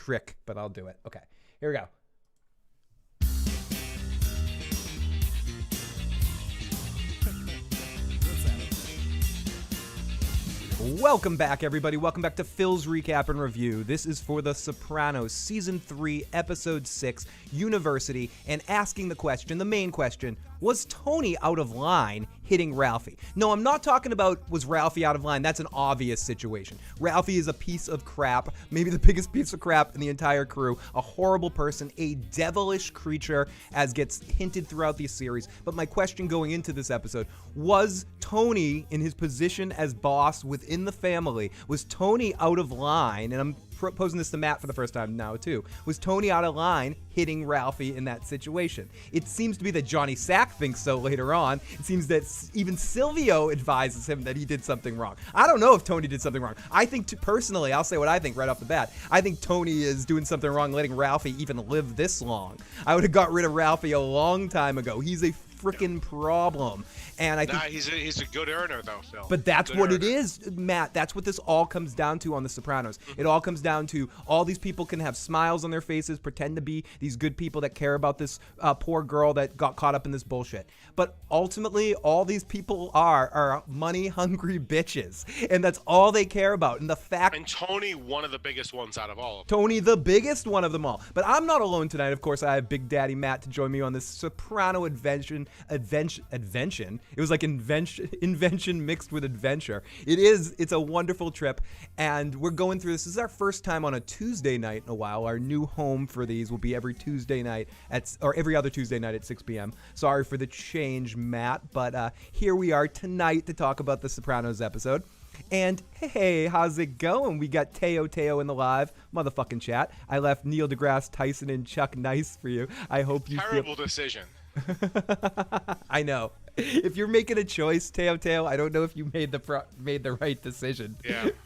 trick, but I'll do it. Okay, here we go. Welcome back, everybody. Welcome back to Phil's Recap and Review. This is for The Sopranos, Season 3, Episode 6, University, and asking the question, the main question, was Tony out of line hitting Ralphie? No, I'm not talking about was Ralphie out of line. That's an obvious situation. Ralphie is a piece of crap, maybe the biggest piece of crap in the entire crew, a horrible person, a devilish creature, as gets hinted throughout the series. But my question going into this episode, was Tony, in his position as boss within the family, was Tony out of line? And I'm posing this to Matt for the first time now too. Was Tony out of line hitting Ralphie in that situation? It seems to be that Johnny Sack thinks so later on. It seems that even Silvio advises him that he did something wrong. I don't know if Tony did something wrong. I think, personally, I'll say what I think right off the bat. I think Tony is doing something wrong letting Ralphie even live this long. I would have got rid of Ralphie a long time ago. He's a freaking problem. And I think he's a good earner though, Phil. But that's what it is, Matt. That's what this all comes down to on The Sopranos. It all comes down to all these people can have smiles on their faces, pretend to be these good people that care about this poor girl that got caught up in this bullshit. But ultimately, all these people are money-hungry bitches, and that's all they care about. And the fact, and Tony, one of the biggest ones out of all of them. Tony, the biggest one of them all. But I'm not alone tonight. Of course, I have Big Daddy Matt to join me on this Soprano invention. It was like invention mixed with adventure. It's a wonderful trip, and we're going through this. This is our first time on a Tuesday night in a while. Our new home for these will be every Tuesday night or every other Tuesday night at 6 p.m. Sorry for the change, Matt, but here we are tonight to talk about the Sopranos episode. And hey, how's it going? We got Teo in the live motherfucking chat. I left Neil deGrasse Tyson and Chuck Nice for you. I hope you Terrible decision. I know. If you're making a choice, Teo, I don't know if you made the right decision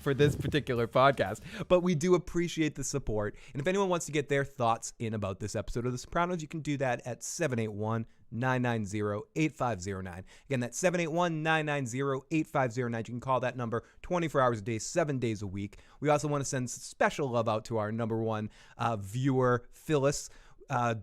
for this particular podcast, but we do appreciate the support. And if anyone wants to get their thoughts in about this episode of The Sopranos, you can do that at 781-990-8509. Again, that's 781-990-8509. You can call that number 24 hours a day, 7 days a week. We also want to send special love out to our number one viewer, Phyllis,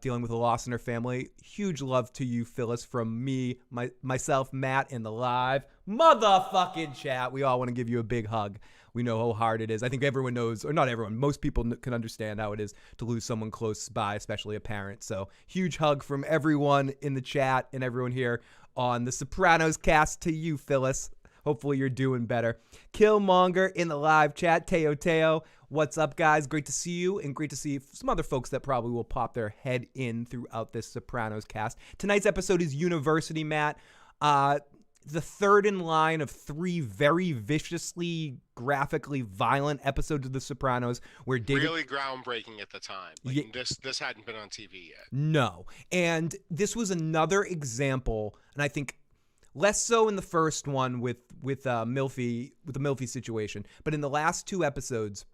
dealing with a loss in her family. Huge love to you, Phyllis, from me, myself, Matt, and the live motherfucking chat. We all want to give you a big hug. We know how hard it is. I think everyone knows, or not everyone, most people can understand how it is to lose someone close by, especially a parent. So huge hug from everyone in the chat and everyone here on the Sopranos cast to you, Phyllis. Hopefully you're doing better. Killmonger in the live chat. Teo. What's up, guys? Great to see you, and great to see some other folks that probably will pop their head in throughout this Sopranos cast. Tonight's episode is University, Matt. The third in line of three very viciously, graphically violent episodes of The Sopranos, where David... Really groundbreaking at the time. Like, this hadn't been on TV yet. No. And this was another example, and I think less so in the first one with the Milfy situation, but in the last two episodes,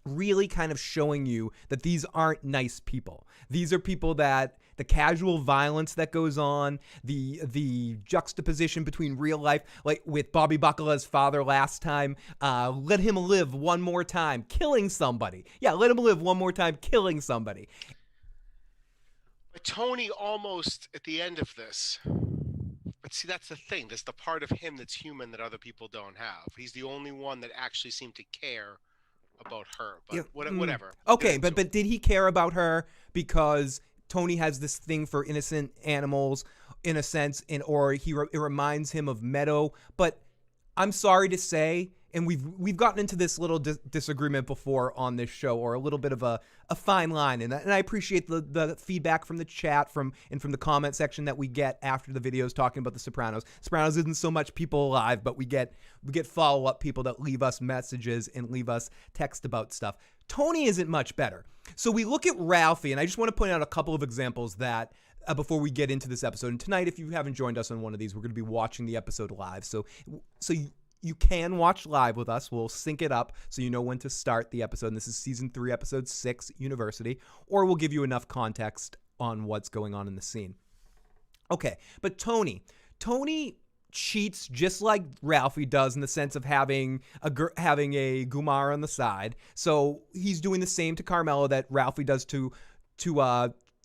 really kind of showing you that these aren't nice people. These are people that the casual violence that goes on, the juxtaposition between real life, like with Bobby Bacala's father last time, let him live one more time, killing somebody. Yeah, let him live one more time, killing somebody. But Tony almost, at the end of this... But see, that's the thing. There's the part of him that's human that other people don't have. He's the only one that actually seemed to care about her. But whatever. Okay, but did he care about her because Tony has this thing for innocent animals, in a sense, or it reminds him of Meadow? But I'm sorry to say, and we've gotten into this little disagreement before on this show, or a little bit of a fine line, and I appreciate the feedback from the chat from the comment section that we get after the videos talking about the Sopranos. Sopranos isn't so much people alive, but we get follow-up people that leave us messages and leave us text about stuff. Tony isn't much better. So we look at Ralphie, and I just want to point out a couple of examples that before we get into this episode. And tonight, if you haven't joined us on one of these, we're going to be watching the episode live. So you can watch live with us. We'll sync it up so you know when to start the episode. And this is Season 3, Episode 6, University. Or we'll give you enough context on what's going on in the scene. Okay, but Tony cheats just like Ralphie does in the sense of having a Gumar on the side. So he's doing the same to Carmela that Ralphie does to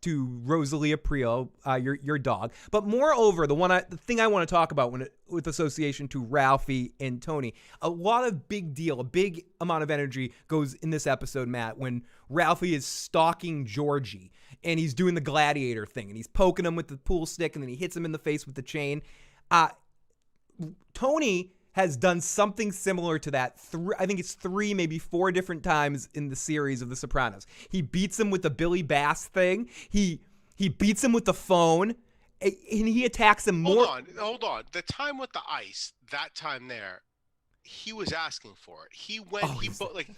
Rosalia Priel, your dog. But moreover, the thing I want to talk about with association to Ralphie and Tony, a big amount of energy goes in this episode, Matt, when Ralphie is stalking Georgie and he's doing the gladiator thing and he's poking him with the pool stick and then he hits him in the face with the chain. Tony has done something similar to that. I think it's 3, maybe 4 different times in the series of The Sopranos. He beats him with the Billy Bass thing. He beats him with the phone, and he attacks him more. Hold on. The time with the ice, that time there, he was asking for it. He went.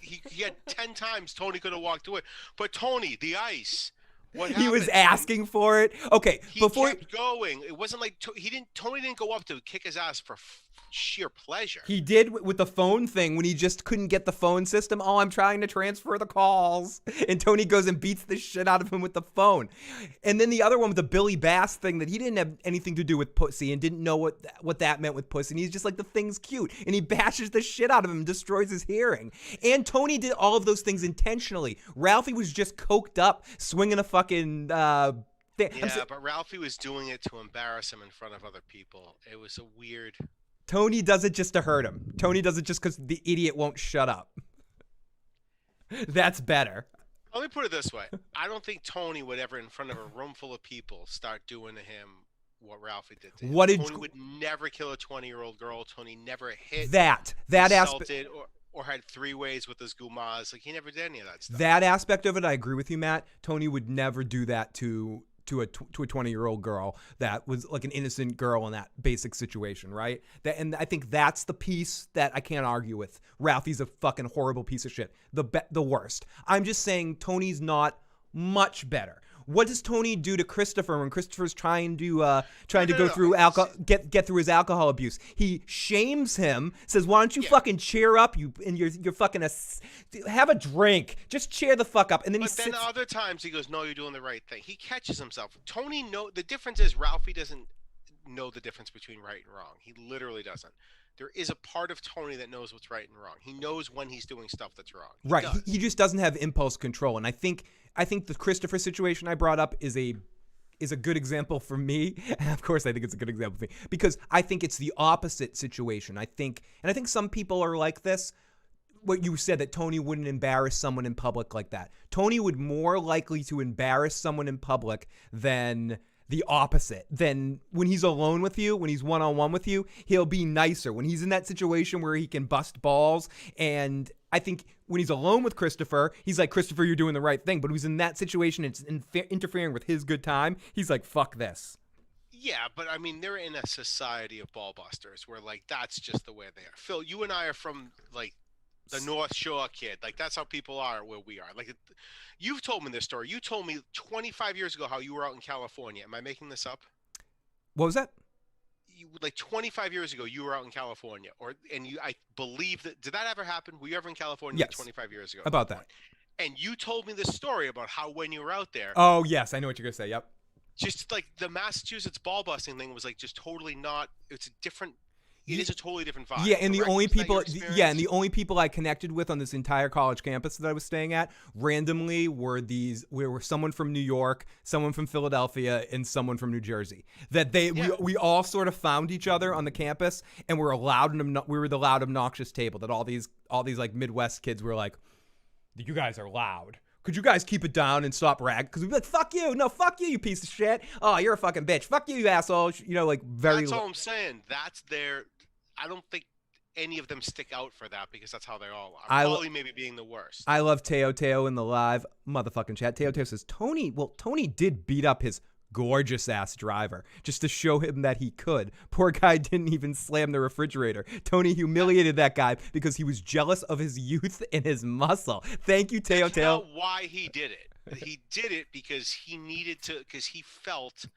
He had 10 times Tony could have walked away, but Tony, the ice. What happened? He was asking for it. Okay, he kept going. It wasn't like Tony didn't go up to kick his ass for sheer pleasure. He did with the phone thing when he just couldn't get the phone system. Oh, I'm trying to transfer the calls. And Tony goes and beats the shit out of him with the phone. And then the other one with the Billy Bass thing that he didn't have anything to do with pussy and didn't know what that meant with pussy. And he's just like, the thing's cute. And he bashes the shit out of him and destroys his hearing. And Tony did all of those things intentionally. Ralphie was just coked up, swinging a fucking... but Ralphie was doing it to embarrass him in front of other people. It was a weird... Tony does it just to hurt him. Tony does it just because the idiot won't shut up. That's better. Let me put it this way. I don't think Tony would ever, in front of a room full of people, start doing to him what Ralphie did to him. Tony would never kill a 20-year-old girl. Tony never hit, that insulted, or had 3-ways with his gumas. Like, he never did any of that stuff. That aspect of it, I agree with you, Matt. Tony would never do that to a 20-year-old girl that was like an innocent girl in that basic situation, right? And I think that's the piece that I can't argue with. Ralphie's a fucking horrible piece of shit. The worst. I'm just saying Tony's not much better. What does Tony do to Christopher when Christopher's trying to go through alcohol, get through his alcohol abuse? He shames him, says, "Why don't you fucking cheer up? You're fucking have a drink. Just cheer the fuck up." And then then other times he goes, "No, you're doing the right thing." He catches himself. Tony the difference is Ralphie doesn't know the difference between right and wrong. He literally doesn't. There is a part of Tony that knows what's right and wrong. He knows when he's doing stuff that's wrong. Right. He just doesn't have impulse control. And I think the Christopher situation I brought up is a good example for me. And of course, I think it's a good example for me because I think it's the opposite situation. I think some people are like this. What you said, that Tony wouldn't embarrass someone in public like that. Tony would more likely to embarrass someone in public than the opposite. Then when he's alone with you, when he's one-on-one with you, he'll be nicer. When he's in that situation where he can bust balls, and I think when he's alone with Christopher, he's like, "Christopher, you're doing the right thing." But when he's in that situation, it's interfering with his good time. He's like, "Fuck this." Yeah, but I mean, they're in a society of ball busters where, like, that's just the way they are. Phil, you and I are from, like, the North Shore, kid. Like, that's how people are where we are. Like, you've told me this story. You told me 25 years ago how you were out in California. Am I making this up? What was that? Like 25 years ago, you were out in California, I believe that. Did that ever happen? Were you ever in California? Yes. 25 years ago. About that. And you told me this story about how when you were out there. Oh yes, I know what you're gonna say. Yep. Just like the Massachusetts ball busting thing was like just totally not. It's a different. It is a totally different vibe. Yeah, and the only people I connected with on this entire college campus that I was staying at randomly were someone from New York, someone from Philadelphia, and someone from New Jersey. We all sort of found each other on the campus, and we were the loud, obnoxious table that all these like Midwest kids were like, "You guys are loud. Could you guys keep it down and stop ragging?" Because we'd be like, "Fuck you. No, fuck you, you piece of shit. Oh, you're a fucking bitch. Fuck you, you asshole." You know, like very... That's all I'm saying. I don't think any of them stick out for that because that's how they all are. Probably maybe being the worst. I love Teo in the live motherfucking chat. Teo says, Tony did beat up his gorgeous ass driver just to show him that he could. Poor guy didn't even slam the refrigerator. Tony humiliated that guy because he was jealous of his youth and his muscle. Thank you, Teo. That's not why he did it. He did it because he needed to, because he felt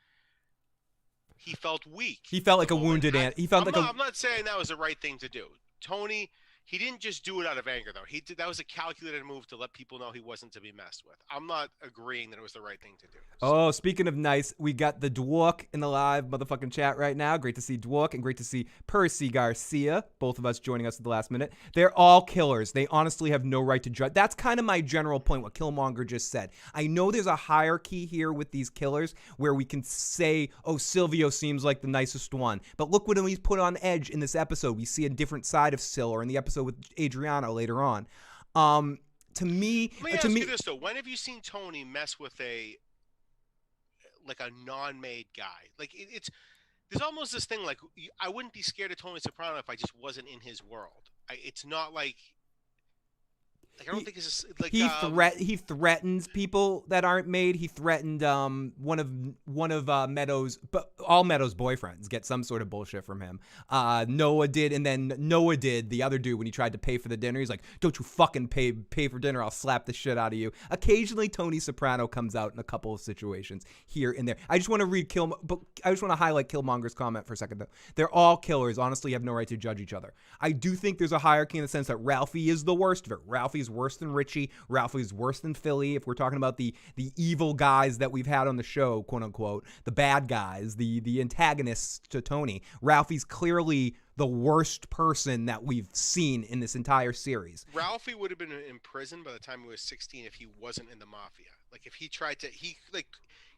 weak. He felt like a wounded ant. I'm not saying that was the right thing to do. Tony, He didn't just do it out of anger, though. That was a calculated move to let people know he wasn't to be messed with. I'm not agreeing that it was the right thing to do. So. Oh, speaking of nice, we got the Dwark in the live motherfucking chat right now. Great to see Dwark and great to see Percy Garcia, both of us joining us at the last minute. They're all killers. They honestly have no right to judge. That's kind of my general point, what Killmonger just said. I know there's a hierarchy here with these killers where we can say, oh, Silvio seems like the nicest one. But look what he's put on edge in this episode. We see a different side of Sil, or in the episode with Adriano later on. To me, let me ask you this though: when have you seen Tony mess with a non-made guy? Like there's almost this thing like I wouldn't be scared of Tony Soprano if I just wasn't in his world. It's not like I don't think it's like he threatens people that aren't made. He threatened one of Meadow's, but all Meadow's boyfriends get some sort of bullshit from him. Noah did, and then Noah did the other dude when he tried to pay for the dinner. He's like, "Don't you fucking pay for dinner? I'll slap the shit out of you." Occasionally, Tony Soprano comes out in a couple of situations here and there. I just want to highlight Killmonger's comment for a second though. They're all killers. Honestly, have no right to judge each other. I do think there's a hierarchy in the sense that Ralphie is the worst of it. Ralphie's worse than Richie. Ralphie's worse than Philly. If we're talking about the evil guys that we've had on the show, quote unquote, the bad guys, the antagonists to Tony, Ralphie's clearly the worst person that we've seen in this entire series. Ralphie would have been in prison by the time he was 16 if he wasn't in the mafia. Like if he tried to,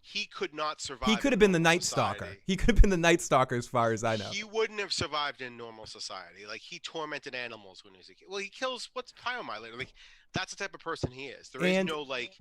he could not survive. He could have been the Night Stalker. He could have been the Night Stalker as far as I know. He wouldn't have survived in normal society. Like he tormented animals when he was a kid. Well, he kills what's Pyomile. Like that's the type of person he is. There is no like.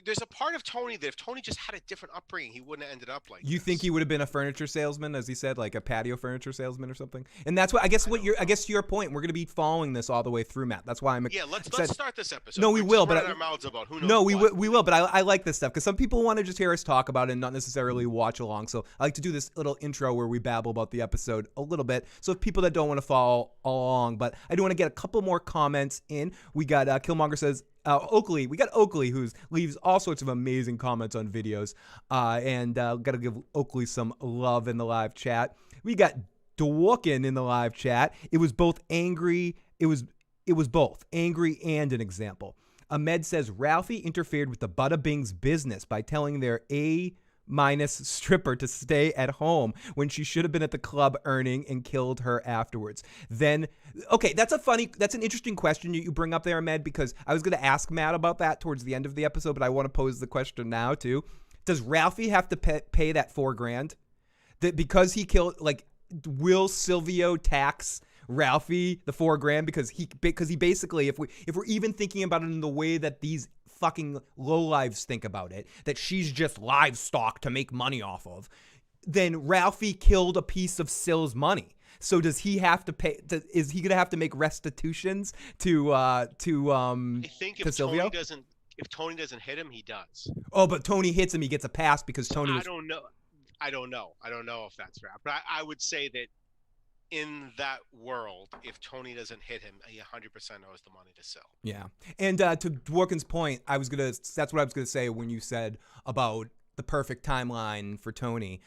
There's a part of Tony that if Tony just had a different upbringing, he wouldn't have ended up like. You think he would have been a furniture salesman, as he said, like a patio furniture salesman or something? And that's what I guess. I guess to your point, we're going to be following this all the way through, Matt. That's why I'm. Yeah, let's start this episode. No, we will, but our mouths about who knows. No, we will, but I like this stuff because some people want to just hear us talk about it and not necessarily watch along. So I like to do this little intro where we babble about the episode a little bit. So if people that don't want to follow along, but I do want to get a couple more comments in. We got Killmonger says. Oakley, we got Oakley who leaves all sorts of amazing comments on videos, and got to give Oakley some love in the live chat. We got Dworkin in the live chat. It was both angry. It was both angry and an example. Ahmed says Ralphie interfered with the Bada Bing's business by telling their A- stripper to stay at home when she should have been at the club earning, and killed her afterwards. Then, okay, that's an interesting question you bring up there, Ahmed, because I was going to ask Matt about that towards the end of the episode, but I want to pose the question now too. Does Ralphie have to pay that $4,000? That because he killed, like, will Silvio tax Ralphie the $4,000 because he basically, if we're even thinking about it in the way that these fucking lowlives think about it, that she's just livestock to make money off of, then Ralphie killed a piece of Sil's money. So does he have to pay? Is he gonna have to make restitutions to I think if Silvio? If Tony doesn't hit him, he does. Oh, but Tony hits him, he gets a pass because Tony. I don't know if that's right, but I would say that in that world, if Tony doesn't hit him, he 100% owes the money to Sil. Yeah. And to Dworkin's point, that's what I was going to say when you said about the perfect timeline for Tony.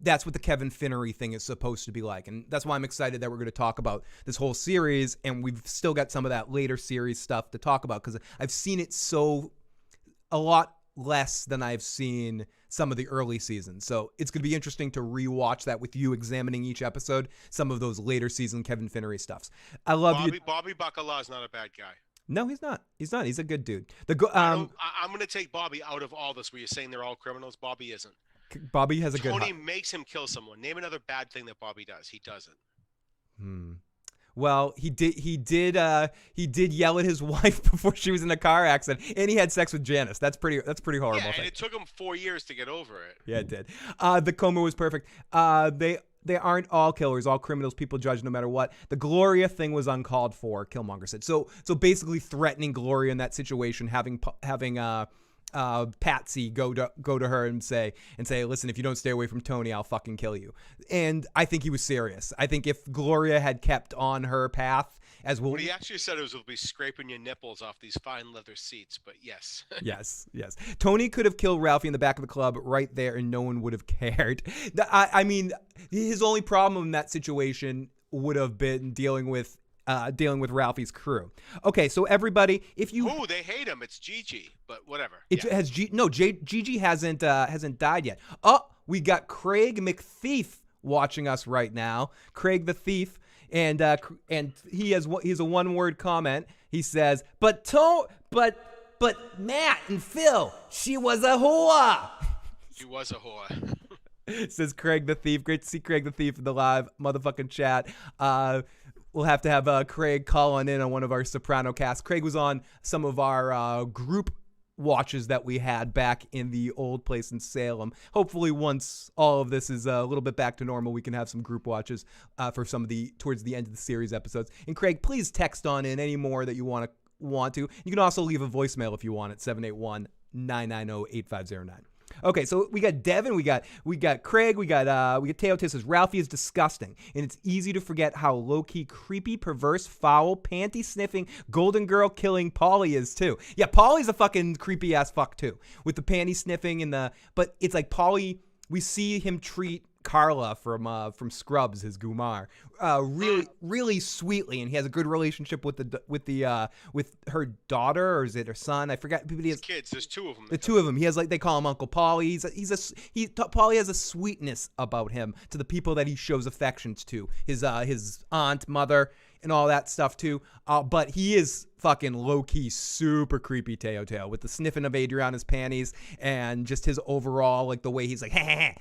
That's what the Kevin Finnery thing is supposed to be like. And that's why I'm excited that we're going to talk about this whole series. And we've still got some of that later series stuff to talk about because I've seen it a lot less than I've seen some of the early seasons. So it's going to be interesting to rewatch that with you, examining each episode, some of those later season Kevin Finnery stuffs. I love Bobby Bacala is not a bad guy. No, he's not. He's a good dude. I'm going to take Bobby out of all this where you're saying they're all criminals. Bobby isn't. Bobby has a good... Tony makes him kill someone. Name another bad thing that Bobby does. He doesn't. Well, he did yell at his wife before she was in a car accident, and he had sex with Janice. That's pretty horrible. Yeah, and it took him 4 years to get over it. Yeah, it did. The coma was perfect. They aren't all killers, all criminals. People judge no matter what. The Gloria thing was uncalled for, Killmonger said. So basically threatening Gloria in that situation, having Patsy go to her and say, listen, if you don't stay away from Tony, I'll fucking kill you. And I think he was serious. I think if Gloria had kept on her path, as well. What he actually said was, we'll be scraping your nipples off these fine leather seats, but yes. Yes. Tony could have killed Ralphie in the back of the club right there and no one would have cared. I mean, his only problem in that situation would have been dealing with dealing with Ralphie's crew. Okay, so everybody, if you they hate him. It's Gigi, but whatever. Gigi hasn't died yet. Oh, we got Craig McThief watching us right now. Craig the Thief, and he has a one-word comment. He says, but Matt and Phil, she was a whore. She was a whore. Says Craig the Thief. Great to see Craig the Thief in the live motherfucking chat. We'll have to have Craig call on in on one of our Soprano casts. Craig was on some of our group watches that we had back in the old place in Salem. Hopefully once all of this is a little bit back to normal, we can have some group watches for some of towards the end of the series episodes. And Craig, please text on in any more that you want to. You can also leave a voicemail if you want at 781-990-8509. Okay, so we got Devin, we got Craig, we got Teotis says Ralphie is disgusting, and it's easy to forget how low-key creepy, perverse, foul, panty sniffing, golden girl killing Paulie is too. Yeah, Paulie's a fucking creepy ass fuck too, with the panty sniffing but it's like Paulie, we see him treat Carla from Scrubs, his Gumar, really sweetly, and he has a good relationship with her daughter, or is it her son? I forgot. His kids. There's two of them. The two of them. He has they call him Uncle Paulie. Paulie has a sweetness about him to the people that he shows affections to. His aunt, mother, and all that stuff too. But he is fucking low-key super creepy Teo with the sniffing of Adriana's panties and just his overall, the way he's like, hey,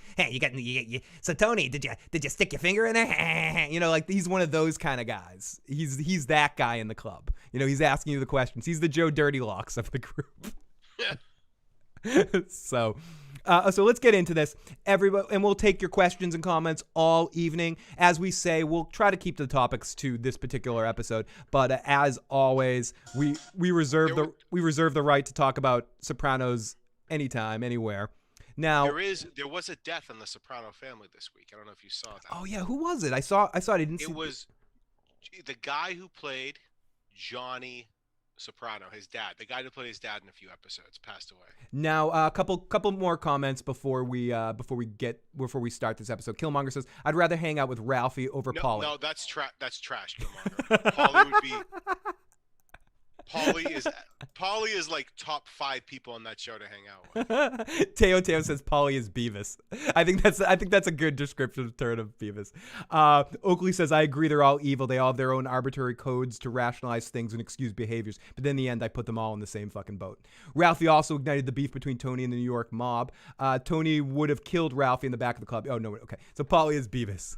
so Tony, did you stick your finger in there? He's one of those kind of guys. He's that guy in the club. He's asking you the questions. He's the Joe Dirty Locks of the group. So let's get into this, everybody, and we'll take your questions and comments all evening. As we say, we'll try to keep the topics to this particular episode, but as always, we reserve the right to talk about Sopranos anytime, anywhere. Now, there was a death in the Soprano family this week. I don't know if you saw that. Oh yeah, who was it? I saw. I didn't see. It was the guy who played Johnny Soprano, his dad, the guy who played his dad in a few episodes, passed away. Now, a couple more comments before we start this episode. Killmonger says, "I'd rather hang out with Ralphie over Paulie." No, that's trash, Killmonger. Paulie is like top 5 people on that show to hang out with. Teo says Paulie is Beavis. I think that's a good descriptive term of Beavis. Oakley says, I agree, they're all evil. They all have their own arbitrary codes to rationalize things and excuse behaviors. But then in the end, I put them all in the same fucking boat. Ralphie also ignited the beef between Tony and the New York mob. Tony would have killed Ralphie in the back of the club. Oh, no, okay. So Paulie is Beavis.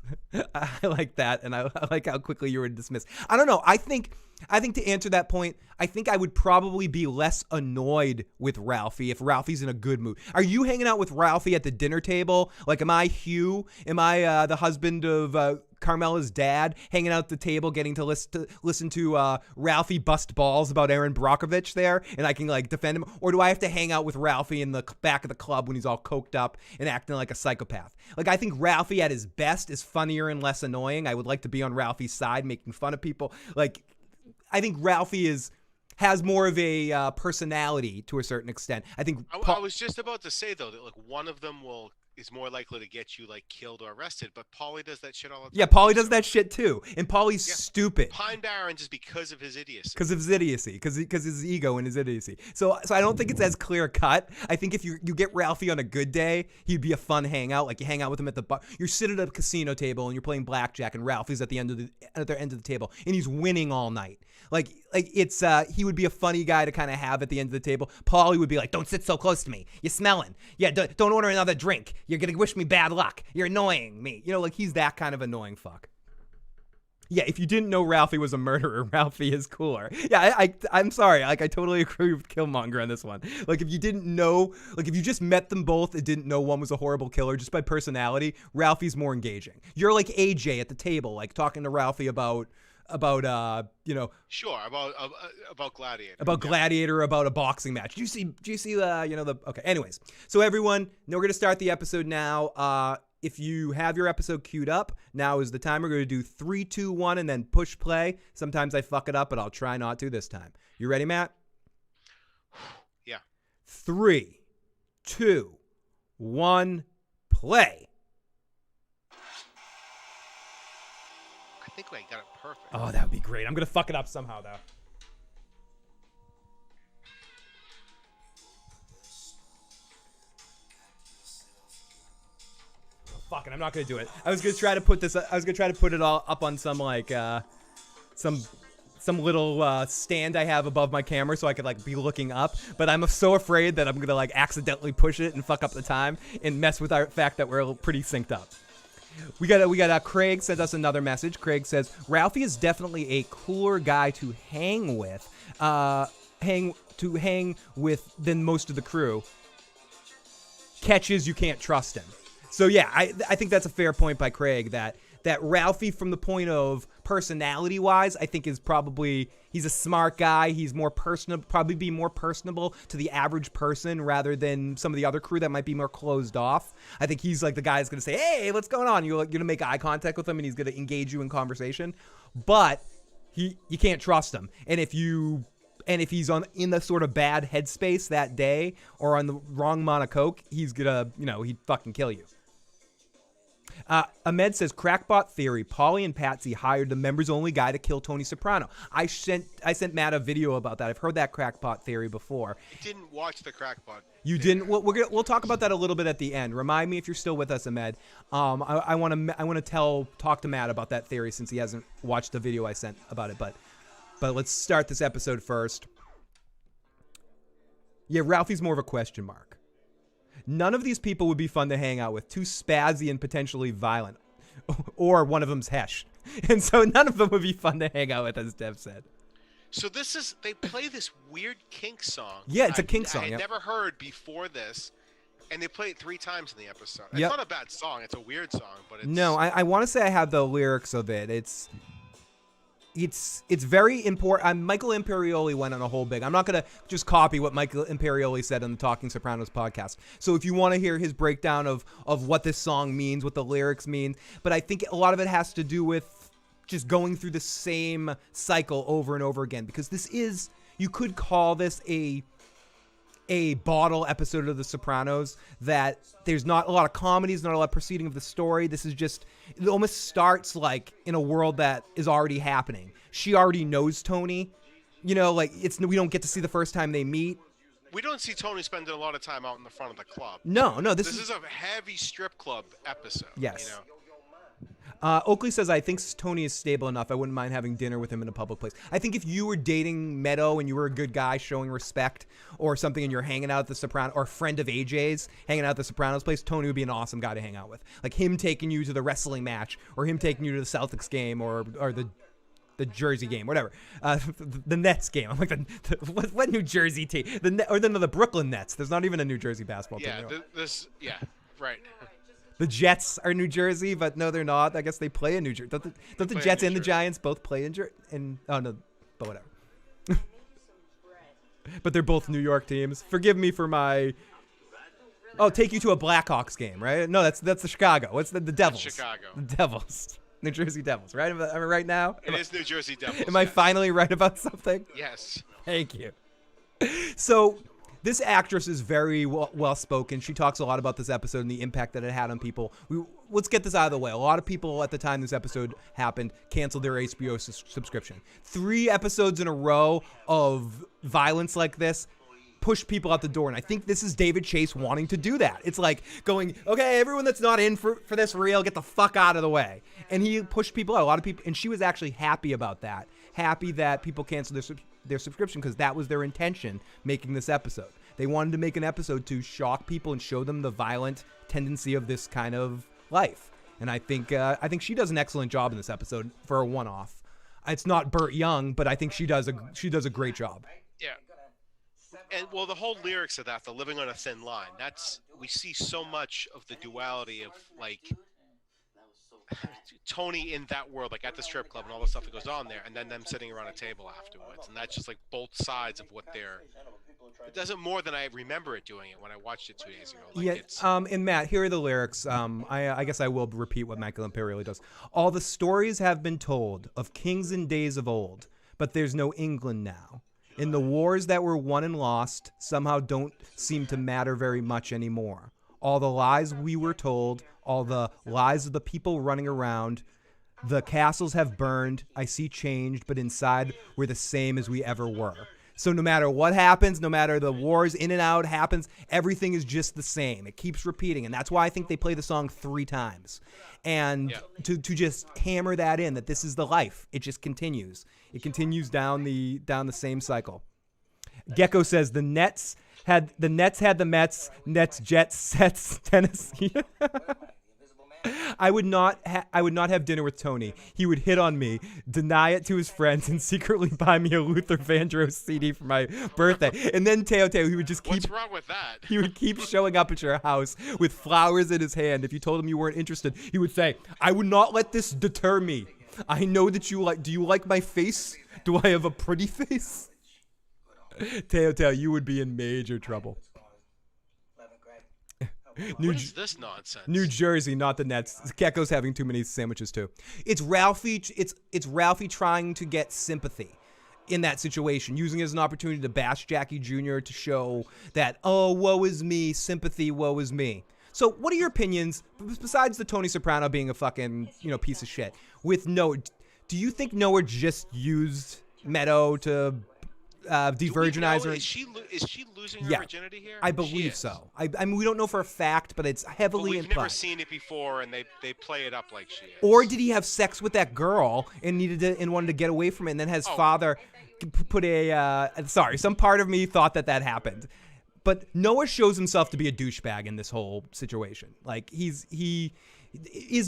I like that, and I like how quickly you were dismissed. I don't know. I think to answer that point, I think I would probably be less annoyed with Ralphie if Ralphie's in a good mood. Are you hanging out with Ralphie at the dinner table? Am I Hugh? Am I the husband of Carmela's dad, hanging out at the table, getting to listen to Ralphie bust balls about Aaron Brockovich there, and I can defend him? Or do I have to hang out with Ralphie in the back of the club when he's all coked up and acting like a psychopath? I think Ralphie at his best is funnier and less annoying. I would like to be on Ralphie's side, making fun of people. I think Ralphie has more of a personality to a certain extent. I think I was just about to say though that one of them is more likely to get you killed or arrested, but Paulie does that shit all the time. Yeah, Paulie does that shit too, and Paulie's stupid. Pine Barrens is because of his idiocy. Because his ego and his idiocy. So I don't think it's as clear cut. I think if you get Ralphie on a good day, he'd be a fun hangout. You hang out with him at the bar. You're sitting at a casino table and you're playing blackjack, and Ralphie's at their end of the table, and he's winning all night. He would be a funny guy to kind of have at the end of the table. Paulie would be like, "Don't sit so close to me. You're smelling. Yeah, don't order another drink. You're gonna wish me bad luck. You're annoying me." He's that kind of annoying fuck. Yeah, if you didn't know Ralphie was a murderer, Ralphie is cooler. Yeah, I'm sorry. I totally agree with Killmonger on this one. If you didn't know, if you just met them both and didn't know one was a horrible killer just by personality, Ralphie's more engaging. You're like AJ at the table, talking to Ralphie about sure, about Gladiator. About Gladiator, about a boxing match. Do you see okay. Anyways, so everyone, we're gonna start the episode now. If you have your episode queued up, now is the time. We're gonna do 3, 2, 1, and then push play. Sometimes I fuck it up, but I'll try not to this time. You ready, Matt? Yeah. 3, 2, 1, play. I think my You got it perfect. Oh, that would be great. I'm going to fuck it up somehow, though. Fuck it, I'm not going to do it. I was going to try to put this, I was going to try to put it all up on some, like, some little stand I have above my camera so I could, like, be looking up. But I'm so afraid that I'm going to, like, accidentally push it and fuck up the time and mess with our fact that we're pretty synced up. We got Craig sent us another message. Craig says, Ralphie is definitely a cooler guy to hang with, than most of the crew. Catches, you can't trust him. So yeah, I think that's a fair point by Craig that Ralphie, from the point of personality wise, I think is probably, he's a smart guy. He's more personable, probably be more personable to the average person rather than some of the other crew that might be more closed off. I think he's like the guy that's going to say, hey, what's going on? You're going to make eye contact with him and he's going to engage you in conversation. But you can't trust him. And if he's in the sort of bad headspace that day or on the wrong amount of coke, he's going to, he'd fucking kill you. Ahmed says, crackpot theory. Paulie and Patsy hired the members-only guy to kill Tony Soprano. I sent Matt a video about that. I've heard that crackpot theory before. I didn't watch the crackpot. You didn't? We'll talk about that a little bit at the end. Remind me if you're still with us, Ahmed. I want to talk to Matt about that theory since he hasn't watched the video I sent about it. But let's start this episode first. Yeah, Ralphie's more of a question mark. None of these people would be fun to hang out with. Too spazzy and potentially violent. Or one of them's Hesh. And so none of them would be fun to hang out with, as Dev said. So they play this weird Kink song. Yeah, it's a Kink song. I had never heard before this. And they play it 3 times in the episode. It's Yep. not a bad song. It's a weird song, but it's... No, I want to say I have the lyrics of it. It's very important. Michael Imperioli went on a whole big. I'm not going to just copy what Michael Imperioli said on the Talking Sopranos podcast. So if you want to hear his breakdown of what this song means, what the lyrics mean, but I think a lot of it has to do with just going through the same cycle over and over again, because this is, you could call this a bottle episode of The Sopranos, that there's not a lot of comedies, not a lot of proceeding of the story. This is just, it almost starts like in a world that is already happening. She already knows Tony, we don't get to see the first time they meet. We don't see Tony spending a lot of time out in the front of the club. No, this is a heavy strip club episode. Yes. Oakley says, I think Tony is stable enough. I wouldn't mind having dinner with him in a public place. I think if you were dating Meadow and you were a good guy showing respect or something and you're hanging out at the Sopranos, or a friend of AJ's hanging out at the Sopranos place, Tony would be an awesome guy to hang out with. Like him taking you to the wrestling match or him taking you to the Celtics game or the Jersey game, whatever. The Nets game. I'm like, what New Jersey team? The Brooklyn Nets. There's not even a New Jersey basketball team. Yeah, right. The Jets are New Jersey, but no, they're not. I guess they play in New Jersey. Don't the Jets and the Giants both play in Jersey? Oh, no, but whatever. But they're both New York teams. Forgive me for my... Oh, take you to a Blackhawks game, right? No, that's the Chicago. What's the Devils? That's Chicago. The Devils. New Jersey Devils, right? Am I right now? It is New Jersey Devils. Am I finally right about something? Yes. Thank you. So... this actress is very well-spoken. She talks a lot about this episode and the impact that it had on people. Let's get this out of the way. A lot of people at the time this episode happened canceled their HBO subscription. 3 episodes in a row of violence like this pushed people out the door. And I think this is David Chase wanting to do that. It's like going, okay, everyone that's not in for this reel, get the fuck out of the way. And he pushed people out. A lot of people, and she was actually happy about that. Happy that people canceled their subscription because that was their intention making this episode. They wanted to make an episode to shock people and show them the violent tendency of this kind of life. And I think she does an excellent job in this episode for a one-off. It's not Burt Young, but I think she does a great job. Yeah. And well, the whole lyrics of that, the living on a thin line, we see so much of the duality of like Tony in that world, like at the strip club and all the stuff that goes on there, and then them sitting around a table afterwards. And that's just like both sides of what it does it more than I remember it doing it when I watched it 2 days ago. Like and Matt, here are the lyrics. I guess I will repeat what Michael Imperioli does. All the stories have been told of kings in days of old, but there's no England now. In the wars that were won and lost, somehow don't seem to matter very much anymore. All the lies we were told, all the lies of the people running around, The castles have burned. I see changed, but inside we're the same as we ever were. So no matter what happens, no matter the wars in and out happens, everything is just the same. It keeps repeating. And that's why I think they play the song 3 times. And to just hammer that in, that this is the life. It just continues. It continues down the same cycle. Gecko says the Nets had the Mets, Jets, Sets, Tennessee. I would not have dinner with Tony. He would hit on me, deny it to his friends, and secretly buy me a Luther Vandross CD for my birthday. And then Teo, he would just keep... What's wrong with that? He would keep showing up at your house with flowers in his hand. If you told him you weren't interested, he would say, I would not let this deter me. I know that you like... Do you like my face? Do I have a pretty face? Teo, you would be in major trouble. What is this nonsense? New Jersey, not the Nets. Gecko's having too many sandwiches too. It's Ralphie. It's Ralphie trying to get sympathy in that situation, using it as an opportunity to bash Jackie Jr. to show that, oh, woe is me, sympathy, woe is me. So, what are your opinions besides the Tony Soprano being a fucking piece of shit with Noah? Do you think Noah just used Meadow to de-virginize her? Is she losing her virginity here? I believe so. I mean, we don't know for a fact, but it's heavily we've implied. Never seen it before, and they play it up like she is. Or did he have sex with that girl and wanted to get away from it, and then his father put some part of me thought that happened. But Noah shows himself to be a douchebag in this whole situation. Like, is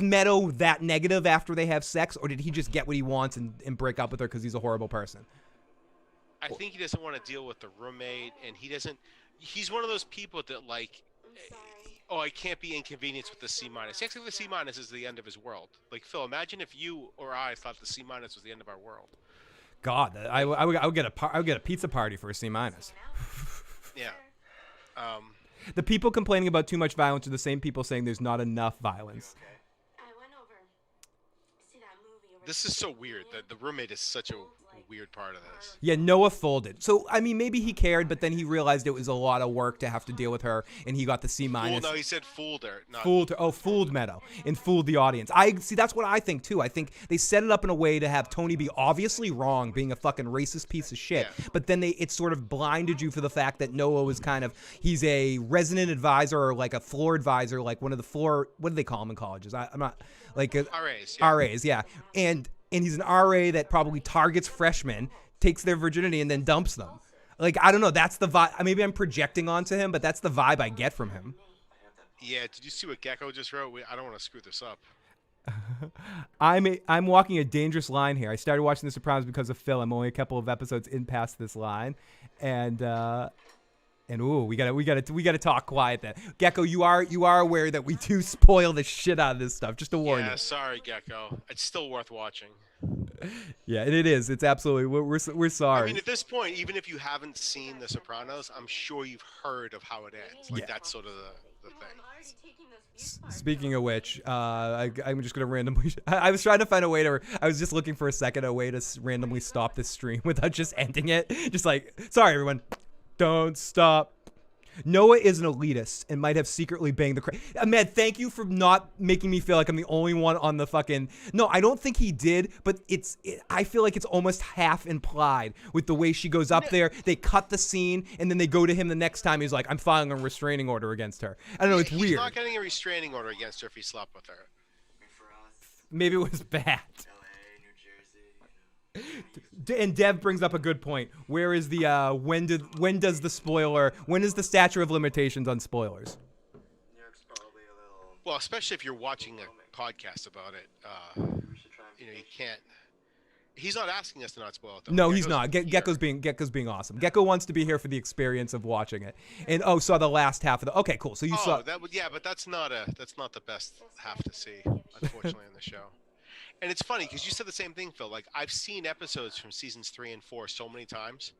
Meadow that negative after they have sex, or did he just get what he wants and break up with her because he's a horrible person? I think he doesn't want to deal with the roommate, and he's one of those people that I can't be inconvenienced with the C-. Actually, the C- is the end of his world. Like, Phil, imagine if you or I thought the C- was the end of our world. God, I would get a pizza party for a C-. Yeah. The people complaining about too much violence are the same people saying there's not enough violence. This is so weird. The roommate is such a weird part of this. Yeah, Noah folded. So, I mean, maybe he cared, but then he realized it was a lot of work to have to deal with her, and he got the C-. Well, no, he said fooled her. Fooled her. Oh, fooled Meadow and fooled the audience. See, that's what I think, too. I think they set it up in a way to have Tony be obviously wrong, being a fucking racist piece of shit, but then it sort of blinded you for the fact that Noah was he's a resident advisor or like a floor advisor, like one of the floor, what do they call them in colleges? I'm not, like... RAs, yeah. RAs, yeah. And he's an RA that probably targets freshmen, takes their virginity, and then dumps them. Like, I don't know. That's the vibe. Maybe I'm projecting onto him, but that's the vibe I get from him. Yeah, did you see what Gecko just wrote? I don't want to screw this up. I'm walking a dangerous line here. I started watching The Sopranos because of Phil. I'm only a couple of episodes in past this line. And ooh, we gotta talk quiet then. Gecko, you are aware that we do spoil the shit out of this stuff. Just to warn you. Yeah, sorry, Gecko. It's still worth watching. Yeah, it is. It's absolutely. We're sorry. I mean, at this point, even if you haven't seen The Sopranos, I'm sure you've heard of how it ends. Like, that's sort of the thing. Speaking of which, I'm just gonna randomly. I was trying to find a way to. I was just looking for a way to randomly stop this stream without just ending it. Just like, sorry everyone. Don't stop. Noah is an elitist and might have secretly banged the Ahmed, thank you for not making me feel like I'm the only one on the fucking... No, I don't think he did, but I feel like it's almost half implied with the way she goes up there. They cut the scene, and then they go to him the next time. He's like, I'm filing a restraining order against her. I don't know, it's weird. He's not getting a restraining order against her if he slept with her. Maybe it was bad. And Dev brings up a good point. Where is the when is the statute of limitations on spoilers? Well, especially if you're watching a podcast about it, you can't. He's not asking us to not spoil it, though. No, he's not. Gecko's being awesome. Gecko wants to be here for the experience of watching it. And saw the last half of the. Okay, cool. So you saw. But that's not the best half to see, unfortunately, in the show. And it's funny because you said the same thing, Phil. Like, I've seen episodes from seasons 3 and 4 so many times.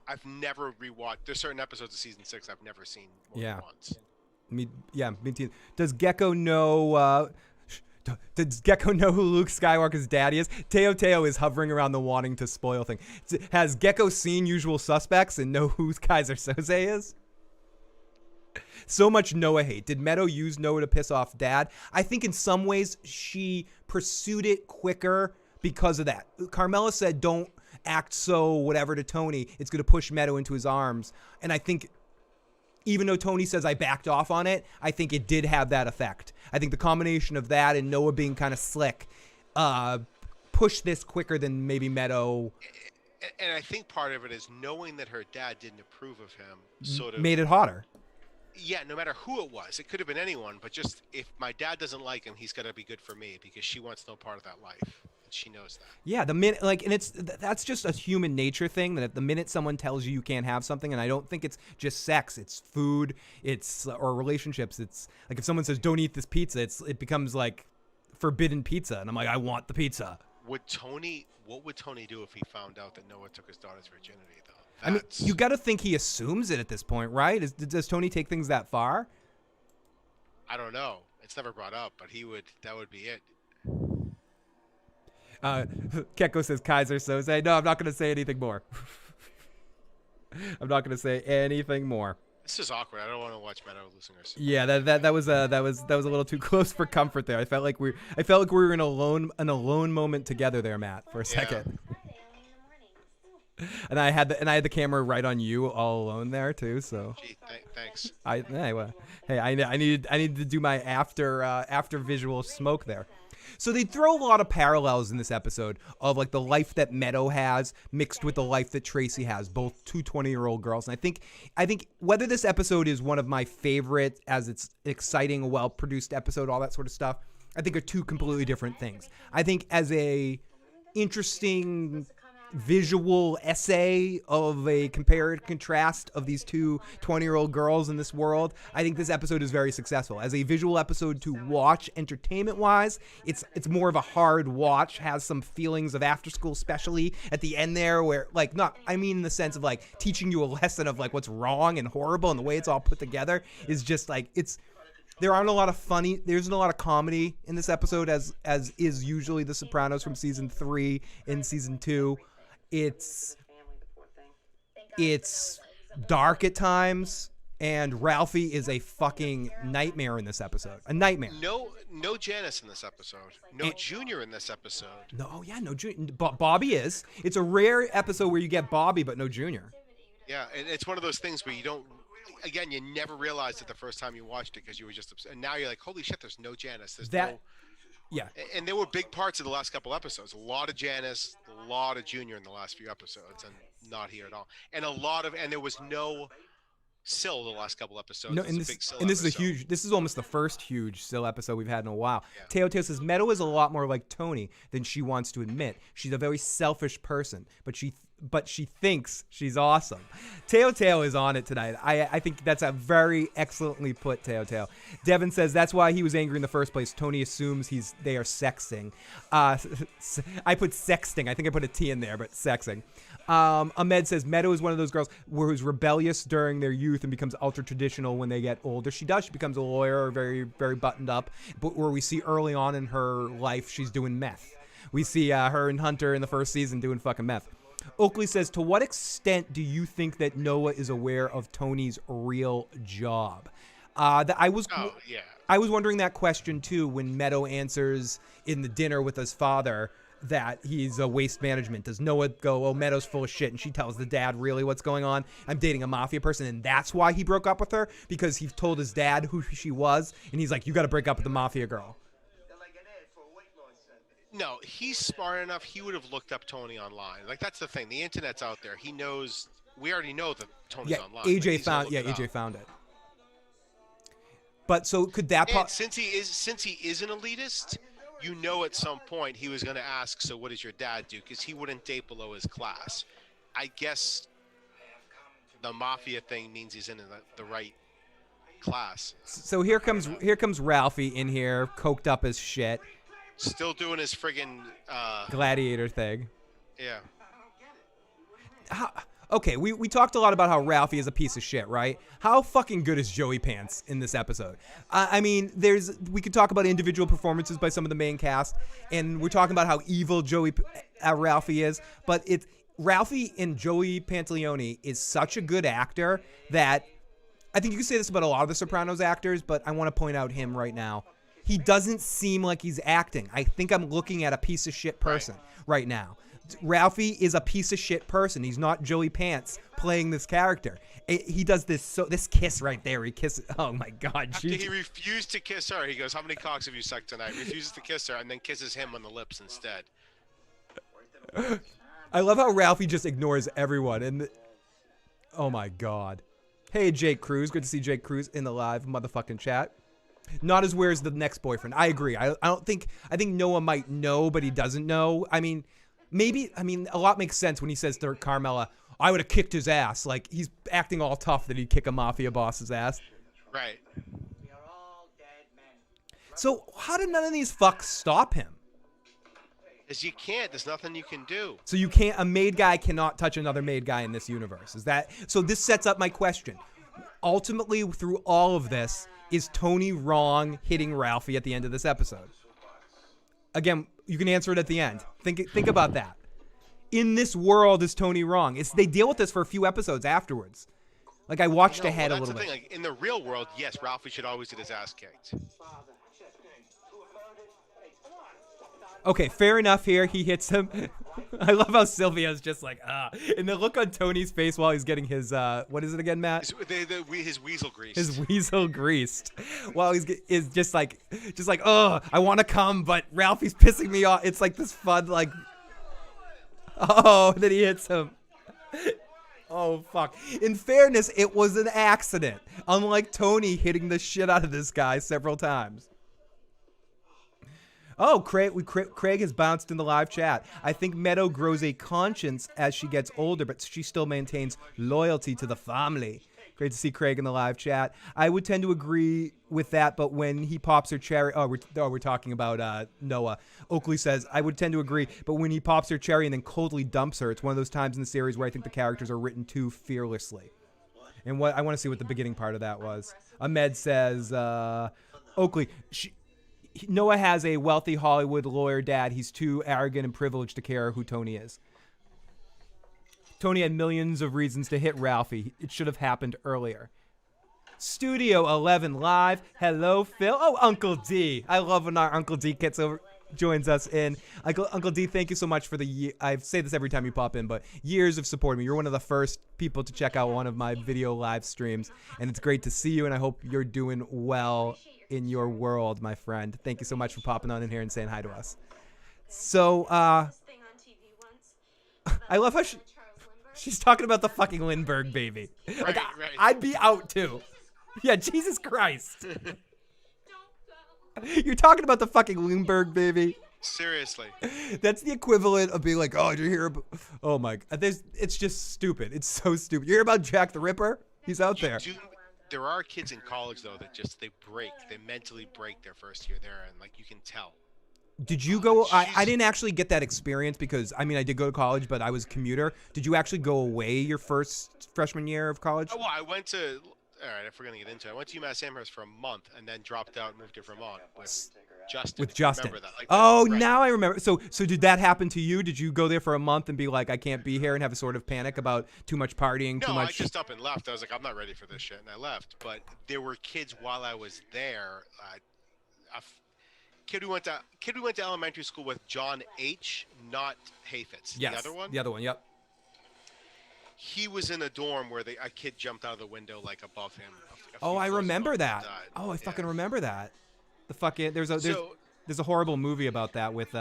I've never rewatched. There's certain episodes of season 6 I've never seen more than once. Me too. Does Gecko know? Does Gecko know who Luke Skywalker's daddy is? Teo is hovering around the wanting to spoil thing. Has Gecko seen Usual Suspects and know who Kaiser Soze is? So much Noah hate. Did Meadow use Noah to piss off Dad? I think in some ways she pursued it quicker because of that. Carmela said, don't act so whatever to Tony. It's going to push Meadow into his arms. And I think even though Tony says I backed off on it, I think it did have that effect. I think the combination of that and Noah being kind of slick pushed this quicker than maybe Meadow. And I think part of it is knowing that her dad didn't approve of him sort of made it hotter. Yeah, no matter who it was. It could have been anyone, but just if my dad doesn't like him, he's got to be good for me because she wants no part of that life. And she knows that. Yeah, the minute and that's just a human nature thing that the minute someone tells you can't have something, and I don't think it's just sex, it's food, it's or relationships. It's like if someone says don't eat this pizza, it becomes like forbidden pizza, and I'm like, I want the pizza. What would Tony do if he found out that Noah took his daughter's virginity, though? I mean, you got to think he assumes it at this point, right? Does Tony take things that far? I don't know. It's never brought up, but that would be it. Keko says Kaiser Soze. No, I'm not going to say anything more. I'm not going to say anything more. This is awkward. I don't want to watch Meadow losing her. Yeah, that was a little too close for comfort there. I felt like we were in an alone moment together there, Matt, for a second. And I had the camera right on you all alone there too. So. Gee, thanks. I needed to do my after visual smoke there. So they throw a lot of parallels in this episode of like the life that Meadow has mixed with the life that Tracy has, both two 20-year-old girls. And I think whether this episode is one of my favorite as it's exciting, well-produced episode, all that sort of stuff, I think are two completely different things. I think as a interesting visual essay of a compare and contrast of these two 20-year-old girls in this world, I think this episode is very successful. As a visual episode to watch entertainment-wise, it's more of a hard watch, has some feelings of after school, especially at the end there where, like, I mean in the sense of, like, teaching you a lesson of, like, what's wrong and horrible, and the way it's all put together is just, like, there isn't a lot of comedy in this episode as is usually The Sopranos from season 3 and season 2. It's dark at times, and Ralphie is a fucking nightmare in this episode. A nightmare. No Janice in this episode. No Junior in this episode. No Junior. Bobby is. It's a rare episode where you get Bobby, but no Junior. Yeah, and it's one of those things where you don't. Again, you never realized it the first time you watched it because you were just upset. And now you're like, holy shit, there's no Janice. Yeah. And there were big parts of the last couple episodes. A lot of Janice, a lot of Junior in the last few episodes, and not here at all. And there was no Syl the last couple episodes. No, and this is almost the first huge Syl episode we've had in a while. Yeah. Teo says Meadow is a lot more like Tony than she wants to admit. She's a very selfish person, but she thinks she's awesome. Teo is on it tonight. I think that's a very excellently put, Teo. Devin says that's why he was angry in the first place. Tony assumes they are sexting. I put sexting. I think I put a T in there, but sexing. Ahmed says Meadow is one of those girls who's rebellious during their youth and becomes ultra traditional when they get older. She does. She becomes a lawyer, very, very buttoned up. But where we see early on in her life, she's doing meth. We see her and Hunter in the first season doing fucking meth. Oakley says, to what extent do you think that Noah is aware of Tony's real job? I was wondering that question too when Meadow answers in the dinner with his father that he's a waste management. Does Noah go, oh, Meadow's full of shit, and she tells the dad really what's going on? I'm dating a mafia person, and that's why he broke up with her? Because he told his dad who she was, and he's like, you got to break up with the mafia girl. No, he's smart enough. He would have looked up Tony online. Like, that's the thing. The internet's out there. He knows. We already know that Tony's online. AJ found it. But so could that? Since he is an elitist, you know, at some point he was going to ask, so what does your dad do? Because he wouldn't date below his class. I guess the mafia thing means he's in the right class. So here comes Ralphie in here, coked up as shit. Still doing his friggin' gladiator thing. Yeah. Okay, we talked a lot about how Ralphie is a piece of shit, right? How fucking good is Joey Pants in this episode? I mean, we could talk about individual performances by some of the main cast, and we're talking about how evil Ralphie is, but Ralphie and Joey Pantaleone is such a good actor that I think you can say this about a lot of the Sopranos actors, but I want to point out him right now. He doesn't seem like he's acting. I think I'm looking at a piece of shit person right now. Ralphie is a piece of shit person. He's not Joey Pants playing this character. He does this kiss right there. He kisses. Oh my God! After he refused to kiss her, he goes, "How many cocks have you sucked tonight?" Refuses to kiss her, and then kisses him on the lips instead. I love how Ralphie just ignores everyone. And oh my God! Hey Jake Cruz, good to see Jake Cruz in the live motherfucking chat. Not as weird as the next boyfriend. I agree. I think Noah might know, but he doesn't know. I mean, maybe. I mean, a lot makes sense when he says to Carmela, "I would have kicked his ass." Like he's acting all tough that he'd kick a mafia boss's ass. Right. We are all dead men. So how did none of these fucks stop him? Because you can't. There's nothing you can do. So you can't. A made guy cannot touch another made guy in this universe. Is that so? This sets up my question. Ultimately, through all of this, is Tony wrong hitting Ralphie at the end of this episode? Again, you can answer it at the end. Think about that. In this world, is Tony wrong? They deal with this for a few episodes afterwards. Like I watched ahead a little bit. Like, in the real world, yes, Ralphie should always get his ass kicked. Okay, fair enough here. He hits him. I love how Silvio's just like, and the look on Tony's face while he's getting his, what is it again, Matt? His weasel greased. His weasel greased. While is just like, oh, I want to come, but Ralphie's pissing me off. It's like this fun, like, oh, and then he hits him. Oh, fuck. In fairness, it was an accident. Unlike Tony hitting the shit out of this guy several times. Oh, Craig has bounced in the live chat. I think Meadow grows a conscience as she gets older, but she still maintains loyalty to the family. Great to see Craig in the live chat. I would tend to agree with that, but when he pops her cherry... Oh, we're talking about Noah. Oakley says, I would tend to agree, but when he pops her cherry and then coldly dumps her, it's one of those times in the series where I think the characters are written too fearlessly. And what I want to see what the beginning part of that was. Ahmed says, Oakley... Noah has a wealthy Hollywood lawyer dad. He's too arrogant and privileged to care who Tony is. Tony had millions of reasons to hit Ralphie. It should have happened earlier. Studio 11 Live. Hello, Phil. Oh, Uncle D. I love when our Uncle D joins us in. Uncle D, thank you so much for I say this every time you pop in, but years of supporting me. You're one of the first people to check out one of my video live streams, and it's great to see you, and I hope you're doing well in your world, my friend. Thank you so much for popping on in here and saying hi to us. So, I love how she's talking about the fucking Lindbergh baby. Like, Right. I'd be out too. Yeah, Jesus Christ. You're talking about the fucking Lindbergh baby. Seriously. That's the equivalent of being like, oh, did you hear about... Oh my... It's just stupid. It's so stupid. You hear about Jack the Ripper? He's out there. There are kids in college, though, that just, they mentally break their first year there, and, like, you can tell. Did you go... I didn't actually get that experience because, I mean, I did go to college, but I was a commuter. Did you actually go away your freshman year of college? Oh, well, I went to... All right, if we're going to get into it. I went to UMass Amherst for a month and then dropped out and moved to Vermont with Justin. With Justin. Remember that? Like, oh, right. Now I remember. So did that happen to you? Did you go there for a month and be like, I can't be here and have a sort of panic about too much partying, too much... No, I just up and left. I was like, I'm not ready for this shit, and I left. But there were kids while I was there. A kid who went to elementary school with John H., not Hayfitz. Yes, the other one? The other one, yep. He was in a dorm where a kid jumped out of the window like above him. Oh, I remember that. Oh, I fucking remember that. The fucking there's a horrible movie about that with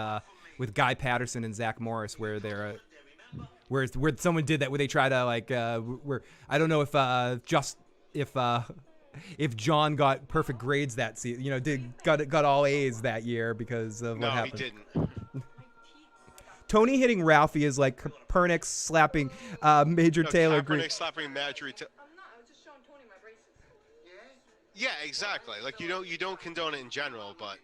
Guy Patterson and Zach Morris where they're where someone did that where they try to like where I don't know if John got perfect grades that season, you know, got all A's that year because of what happened. No, he didn't. Tony hitting Ralphie is like Kaepernick slapping Major Taylor Green. Kaepernick slapping Marjorie. I'm not. I was just showing Tony my braces. Yeah, exactly. Like you don't condone it in general, but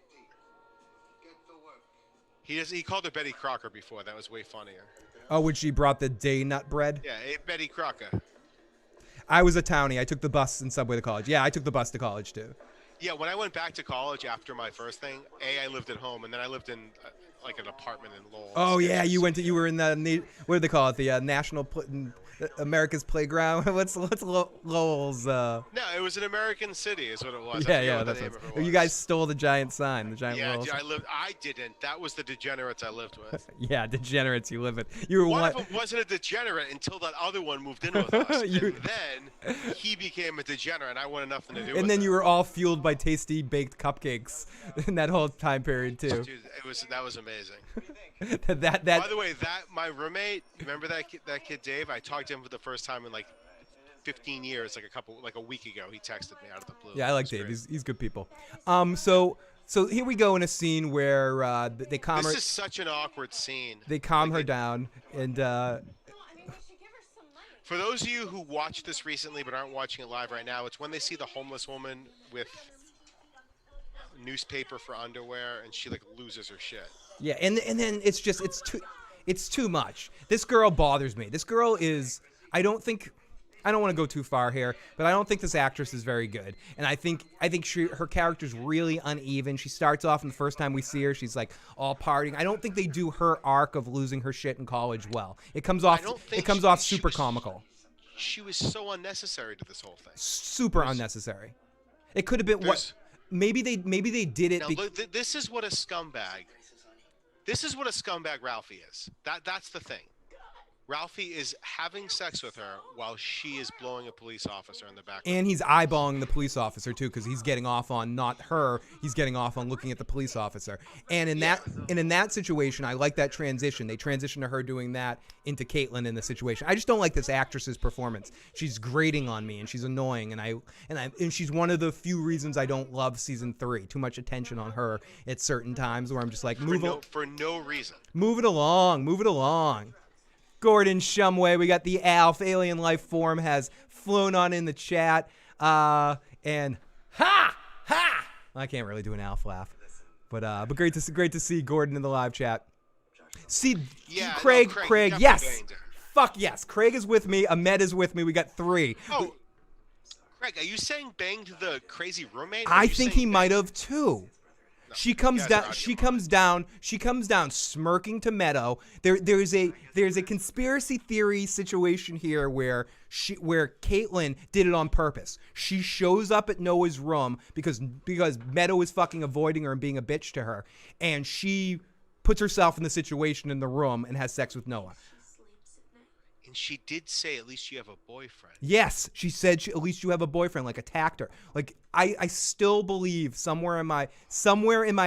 he called her Betty Crocker before. That was way funnier. Oh, when she brought the day nut bread? Yeah, Betty Crocker. I was a townie. I took the bus and subway to college. Yeah, I took the bus to college too. Yeah, when I went back to college after my first thing, I lived at home, and then I lived in like an apartment in Lowell. Oh yeah, you were in the what do they call it? The national. America's Playground. What's Lowell's? No, it was an American city, is what it was. Yeah. That's what you guys stole the giant sign, the giant. Yeah, Lowell's. I didn't. That was the degenerates I lived with. Yeah, degenerates you live with. You were One of them wasn't a degenerate until that other one moved in with us, and then he became a degenerate, and I wanted nothing to do with it. And then you were all fueled by tasty baked cupcakes in that whole time period too. Dude, that was amazing. that By the way, my roommate, remember that kid Dave? I talked to him for the first time in like 15 years, like a week ago. He texted me out of the blue. Yeah, I like Dave. He's good people. So here we go in a scene where they calm her. This is such an awkward scene. They calm her down, and for those of you who watched this recently but aren't watching it live right now, it's when they see the homeless woman with newspaper for underwear, and she like loses her shit. Yeah, and then it's too much. This girl bothers me. This girl is I don't want to go too far here, but I don't think this actress is very good. And I think her character's really uneven. She starts off, and the first time we see her, she's like all partying. I don't think they do her arc of losing her shit in college well. It comes off super comical. She was so unnecessary to this whole thing. Super unnecessary. It could have been what maybe they did it. Now, this is what a scumbag. This is what a scumbag Ralphie is. That's the thing. Ralphie is having sex with her while she is blowing a police officer in the back. And he's eyeballing the police officer too, because he's getting off on not her. He's getting off on looking at the police officer. And in that situation, I like that transition. They transition to her doing that into Caitlyn in the situation. I just don't like this actress's performance. She's grating on me, and she's annoying. And she's one of the few reasons I don't love season 3. Too much attention on her at certain times, where I'm just like, for no reason. Move it along. Gordon Shumway, we got the Alf alien life form has flown on in the chat, and ha! I can't really do an Alf laugh, but great to see Gordon in the live chat. See, yeah, Craig, yes, fuck yes, Craig is with me. Ahmed is with me. We got 3. Oh, Craig, are you saying banged the crazy roommate? I think he might have too. She comes down smirking to Meadow. There's a conspiracy theory situation here where Caitlyn did it on purpose. She shows up at Noah's room because Meadow is fucking avoiding her and being a bitch to her, and she puts herself in the situation in the room and has sex with Noah. And she did say, at least you have a boyfriend. Yes, she said, at least you have a boyfriend, like attacked her. Like, I still believe somewhere in my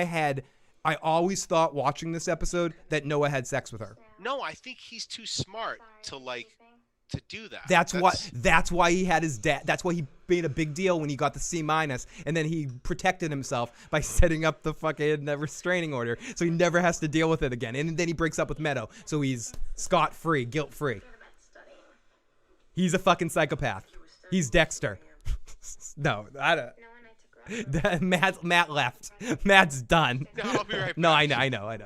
head, I always thought watching this episode that Noah had sex with her. No, I think he's too smart to do that. That's why he had his dad. That's why he made a big deal when he got the C-, and then he protected himself by setting up the fucking restraining order, so he never has to deal with it again. And then he breaks up with Meadow, so he's scot-free, guilt-free. He's a fucking psychopath. He's Dexter. No, I don't. Matt left. Matt's done. No, I'll be right back. No, I know.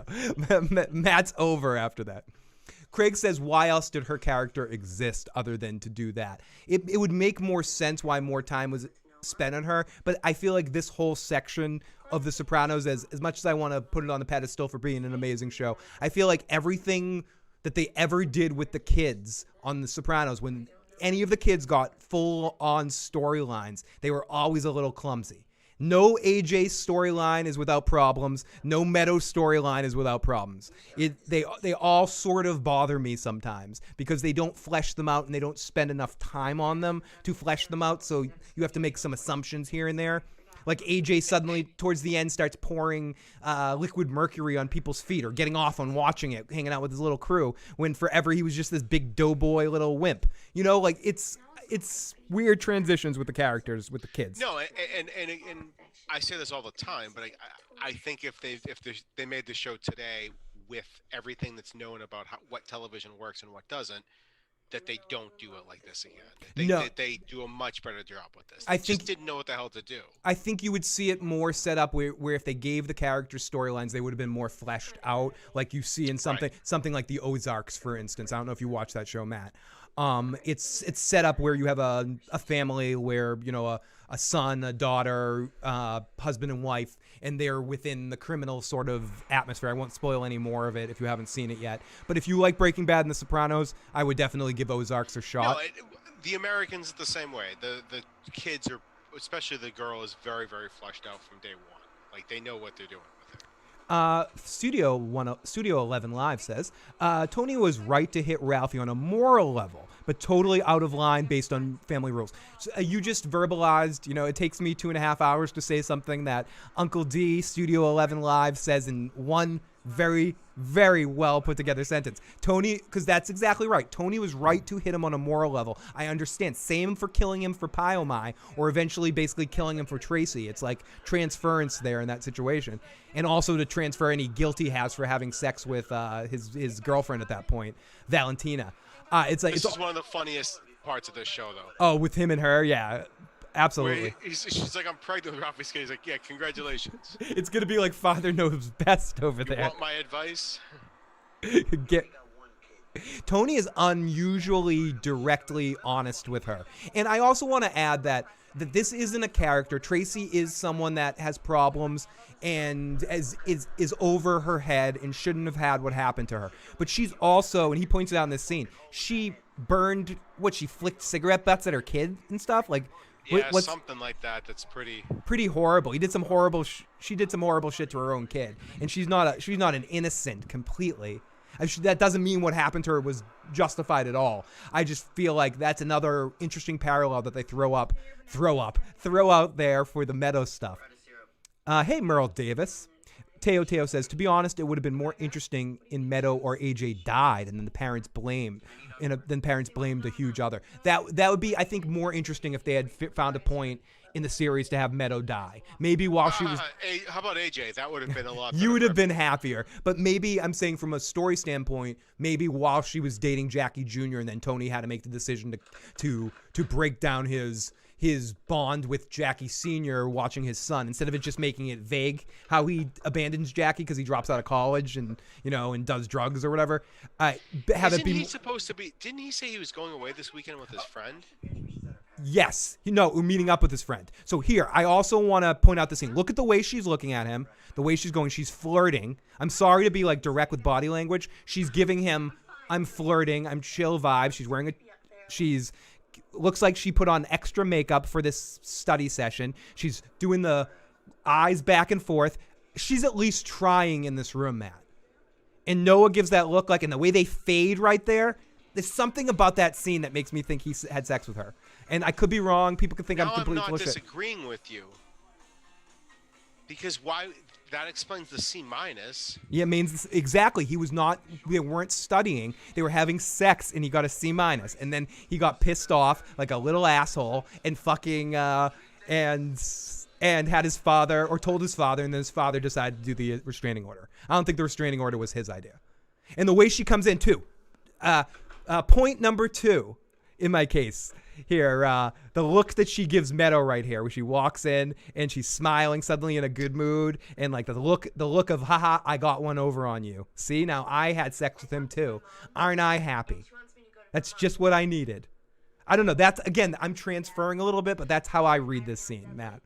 Matt's over after that. Craig says, why else did her character exist other than to do that? It would make more sense why more time was spent on her, but I feel like this whole section of The Sopranos, as much as I want to put it on the pedestal for being an amazing show, I feel like everything that they ever did with the kids on The Sopranos, when any of the kids got full-on storylines, they were always a little clumsy. No AJ storyline is without problems. No Meadow storyline is without problems. They all sort of bother me sometimes because they don't flesh them out and they don't spend enough time on them to flesh them out, so you have to make some assumptions here and there. Like AJ suddenly, towards the end, starts pouring liquid mercury on people's feet or getting off on watching it, hanging out with his little crew, when forever he was just this big doughboy little wimp. You know, like, it's weird transitions with the characters, with the kids. No, and I say this all the time, but I think if they made the show today with everything that's known about what television works and what doesn't, that they don't do it like this again. They do a much better job with this. They just didn't know what the hell to do. I think you would see it more set up where if they gave the characters storylines, they would have been more fleshed out, like you see in something like The Ozarks, for instance. I don't know if you watch that show, Matt. It's set up where you have a family where, you know, a son, a daughter, husband and wife, and they're within the criminal sort of atmosphere. I won't spoil any more of it if you haven't seen it yet. But if you like Breaking Bad and The Sopranos, I would definitely give Ozarks a shot. No, the Americans the same way. The kids are, especially the girl, is very, very fleshed out from day one. Like, they know what they're doing with it. Studio 11 Live says, Tony was right to hit Ralphie on a moral level, but totally out of line based on family rules. So, you just verbalized, you know, it takes me 2.5 hours to say something that Uncle D, Studio 11 Live, says in one very, very well put together sentence. Tony, because that's exactly right. Tony was right to hit him on a moral level. I understand. Same for killing him for Pyomai, or eventually basically killing him for Tracy. It's like transference there in that situation. And also to transfer any guilt he has for having sex with his girlfriend at that point, Valentina. It's like this is one of the funniest parts of this show, though. Oh, with him and her, yeah. Absolutely. She's like, I'm pregnant with Ralphie's kid. He's like, yeah, congratulations. It's going to be like Father Knows Best over there. You want my advice? Tony is unusually directly honest with her. And I also want to add that this isn't a character. Tracy is someone that has problems and is over her head and shouldn't have had what happened to her. But she's also, and he points it out in this scene, she burned, she flicked cigarette butts at her kid and stuff? Like, yeah, something like that. That's pretty horrible. He did some horrible. She did some horrible shit to her own kid, and she's not an innocent completely. That doesn't mean what happened to her was justified at all. I just feel like that's another interesting parallel that they throw out there for the Meadow stuff. Hey, Merle Davis. Teo says, to be honest, it would have been more interesting in Meadow or AJ died and then the parents blamed a huge other. That would be, I think, more interesting if they had found a point in the series to have Meadow die. Maybe while she was... how about AJ? That would have been a lot better. You would have been happier. But maybe, I'm saying from a story standpoint, maybe while she was dating Jackie Jr. and then Tony had to make the decision to break down his bond with Jackie Sr. watching his son, instead of it just making it vague how he abandons Jackie because he drops out of college and, you know, and does drugs or whatever. Didn't he say he was going away this weekend with his friend? Yes. Meeting up with his friend. So here, I also want to point out the scene. Look at the way she's looking at him, the way she's going. She's flirting. I'm sorry to be like direct with body language. She's giving him, I'm flirting, I'm chill vibes. Looks like she put on extra makeup for this study session. She's doing the eyes back and forth. She's at least trying in this room, Matt. And Noah gives that look, like, in the way they fade right there. There's something about that scene that makes me think he had sex with her. And I could be wrong. People could think I'm completely full of shit. I'm not disagreeing with you. Because why? That explains the C-. Yeah, it means exactly. They weren't studying. They were having sex, and he got a C-. And then he got pissed off like a little asshole and fucking and had his father, or told his father, and then his father decided to do the restraining order. I don't think the restraining order was his idea. And the way she comes in too. Point number 2 in my case here, the look that she gives Meadow right here, where she walks in and she's smiling suddenly in a good mood, and like the look of, haha, I got one over on you. See, now I had sex with him too. Aren't I happy? That's just what I needed. I don't know. That's, again, I'm transferring a little bit, but that's how I read this scene, Matt.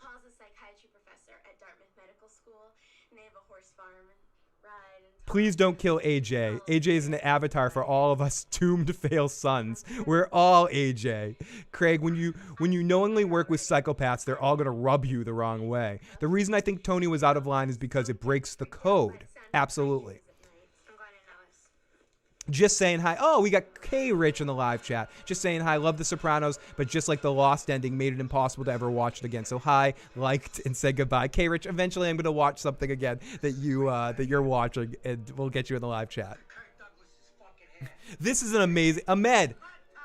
Paul's a psychiatry professor at Dartmouth Medical School, and they have a horse farm and ride. Please don't kill AJ. AJ is an avatar for all of us doomed to fail sons. We're all AJ. Craig, when you knowingly work with psychopaths, they're all going to rub you the wrong way. The reason I think Tony was out of line is because it breaks the code. Absolutely. Just saying hi. Oh, we got K Rich in the live chat. Just saying hi. Love The Sopranos, but just like the Lost ending made it impossible to ever watch it again. So hi, liked, and said goodbye. K Rich, eventually I'm going to watch something again that you're watching, and we'll get you in the live chat. This is an amazing Ahmed.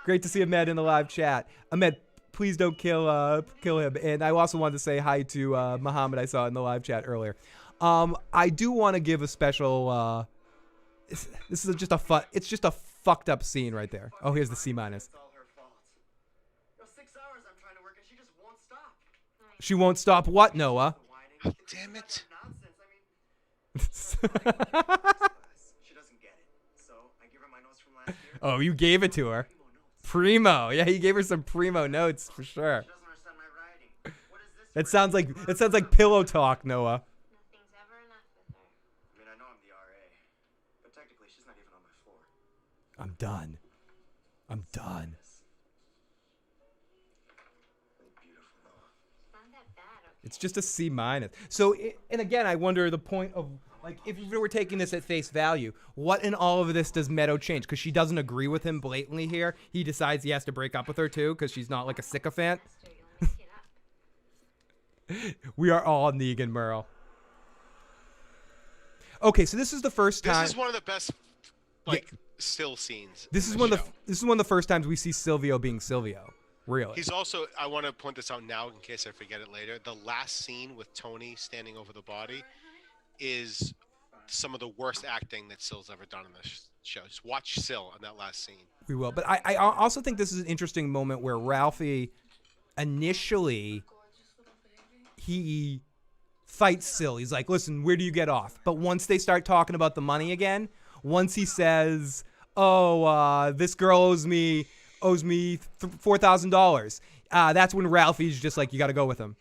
Great to see Ahmed in the live chat. Ahmed, please don't kill him. And I also wanted to say hi to Muhammad, I saw in the live chat earlier. I do want to give a special. This is just a fucked up scene right there. Oh, here's the C-. It's all her fault. 6 hours I'm trying to work and she just won't stop. She won't stop what, Noah? Oh, damn it. Nonsense. I mean, she doesn't get it. So I give her my notes from last year. Oh, you gave it to her. Primo. Yeah, he gave her some primo notes for sure. She doesn't understand my writing. What is this? That sounds like pillow talk, Noah. Nothing's ever enough with her. I mean, I know I'm the RA, but technically she's not even on my floor. I'm done. I'm done. Beautiful, Noah. It's not that bad, okay? It's just a C minus. So, and again, I wonder the point of, like, if we were taking this at face value, what in all of this does Meadow change? Because she doesn't agree with him blatantly here. He decides he has to break up with her, too, because she's not, like, a sycophant. Master, you'll make it up. We are all Negan Merle. Okay, so this is the first time. This is one of the best, like, still scenes. This is in one the of show. this is one of the first times we see Silvio being Silvio. Really. He's also, I want to point this out now in case I forget it later. The last scene with Tony standing over the body is some of the worst acting that Sil's ever done in this show. Just watch Sil on that last scene. We will. But I also think this is an interesting moment where Ralphie initially he fights Sil. He's like, listen, where do you get off? But once they start talking about the money again, once he says, oh, this girl owes me $4,000, that's when Ralphie's just like, you got to go with him.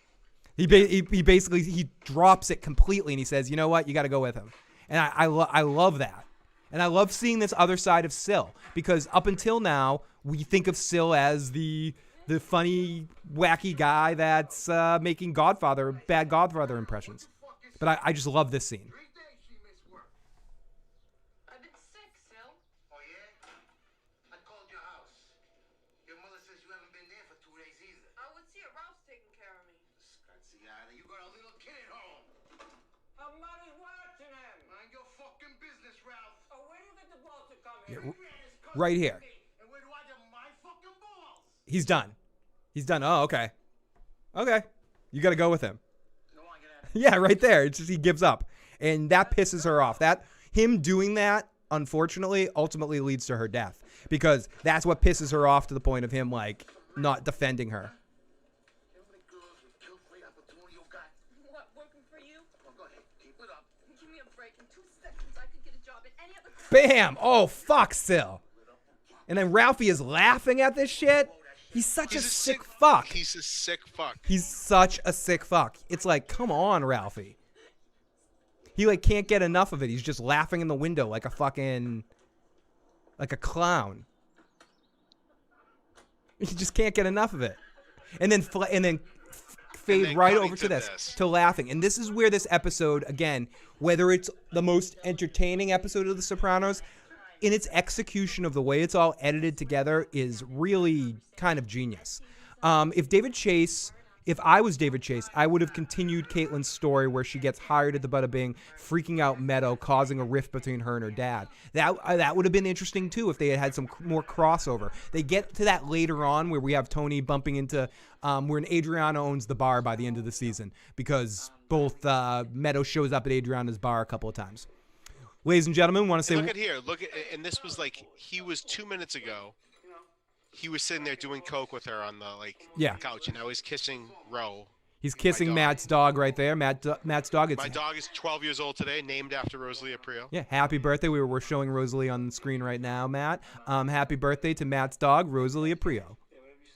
He basically he drops it completely and he says, you know what, you got to go with him. And I love that. And I love seeing this other side of Sil, because up until now we think of Sil as the funny, wacky guy that's making bad Godfather impressions. But I just love this scene. 3 days she missed work. I've been sick, Sil. Oh, yeah? I called your house. Your mother says you haven't been there for 2 days either. Oh, what's here? Ralph's taking care of me. Scazziata, you got a little kid at home. Her mother's watching him. Mind your fucking business, Ralph. Oh, where do you get the balls to come Yeah, here? right here. And where do I get my fucking balls? He's done. Oh, okay. Okay. You got to go with him. No, I get out. Yeah, right there. It's just he gives up. And that pisses her off. Him doing that, unfortunately, ultimately leads to her death. Because that's what pisses her off to the point of him, like, not defending her. You know how many girls with kill great opportunity you got? What, working for you? Oh, go ahead. Keep it up. Give me a break. In 2 seconds, I could get a job at any other... Bam! Oh, fuck, Sil. And then Ralphie is laughing at this shit. He's such a sick fuck. He's a sick fuck. He's such a sick fuck. It's like, come on, Ralphie. He, like, can't get enough of it. He's just laughing in the window like a fucking... like a clown. He just can't get enough of it. And then fade right cutting over to to this, to laughing. And this is where this episode, again, whether it's the most entertaining episode of The Sopranos, in its execution of the way it's all edited together is really kind of genius. If I was David Chase, I would have continued Caitlyn's story where she gets hired at the Bada Bing, freaking out Meadow, causing a rift between her and her dad. That would have been interesting too if they had some more crossover. They get to that later on where we have Tony bumping into where Adriana owns the bar by the end of the season, because both Meadow shows up at Adriana's bar a couple of times. Ladies and gentlemen, want to say... Look at here. And this was like, he was 2 minutes ago. He was sitting there doing coke with her on the couch, and now he's kissing Ro. He's kissing Matt's dog right there. Matt's dog. My dog is 12 years old today, named after Rosalie Aprio. Yeah, happy birthday. We're showing Rosalie on the screen right now, Matt. Happy birthday to Matt's dog, Rosalie Aprio.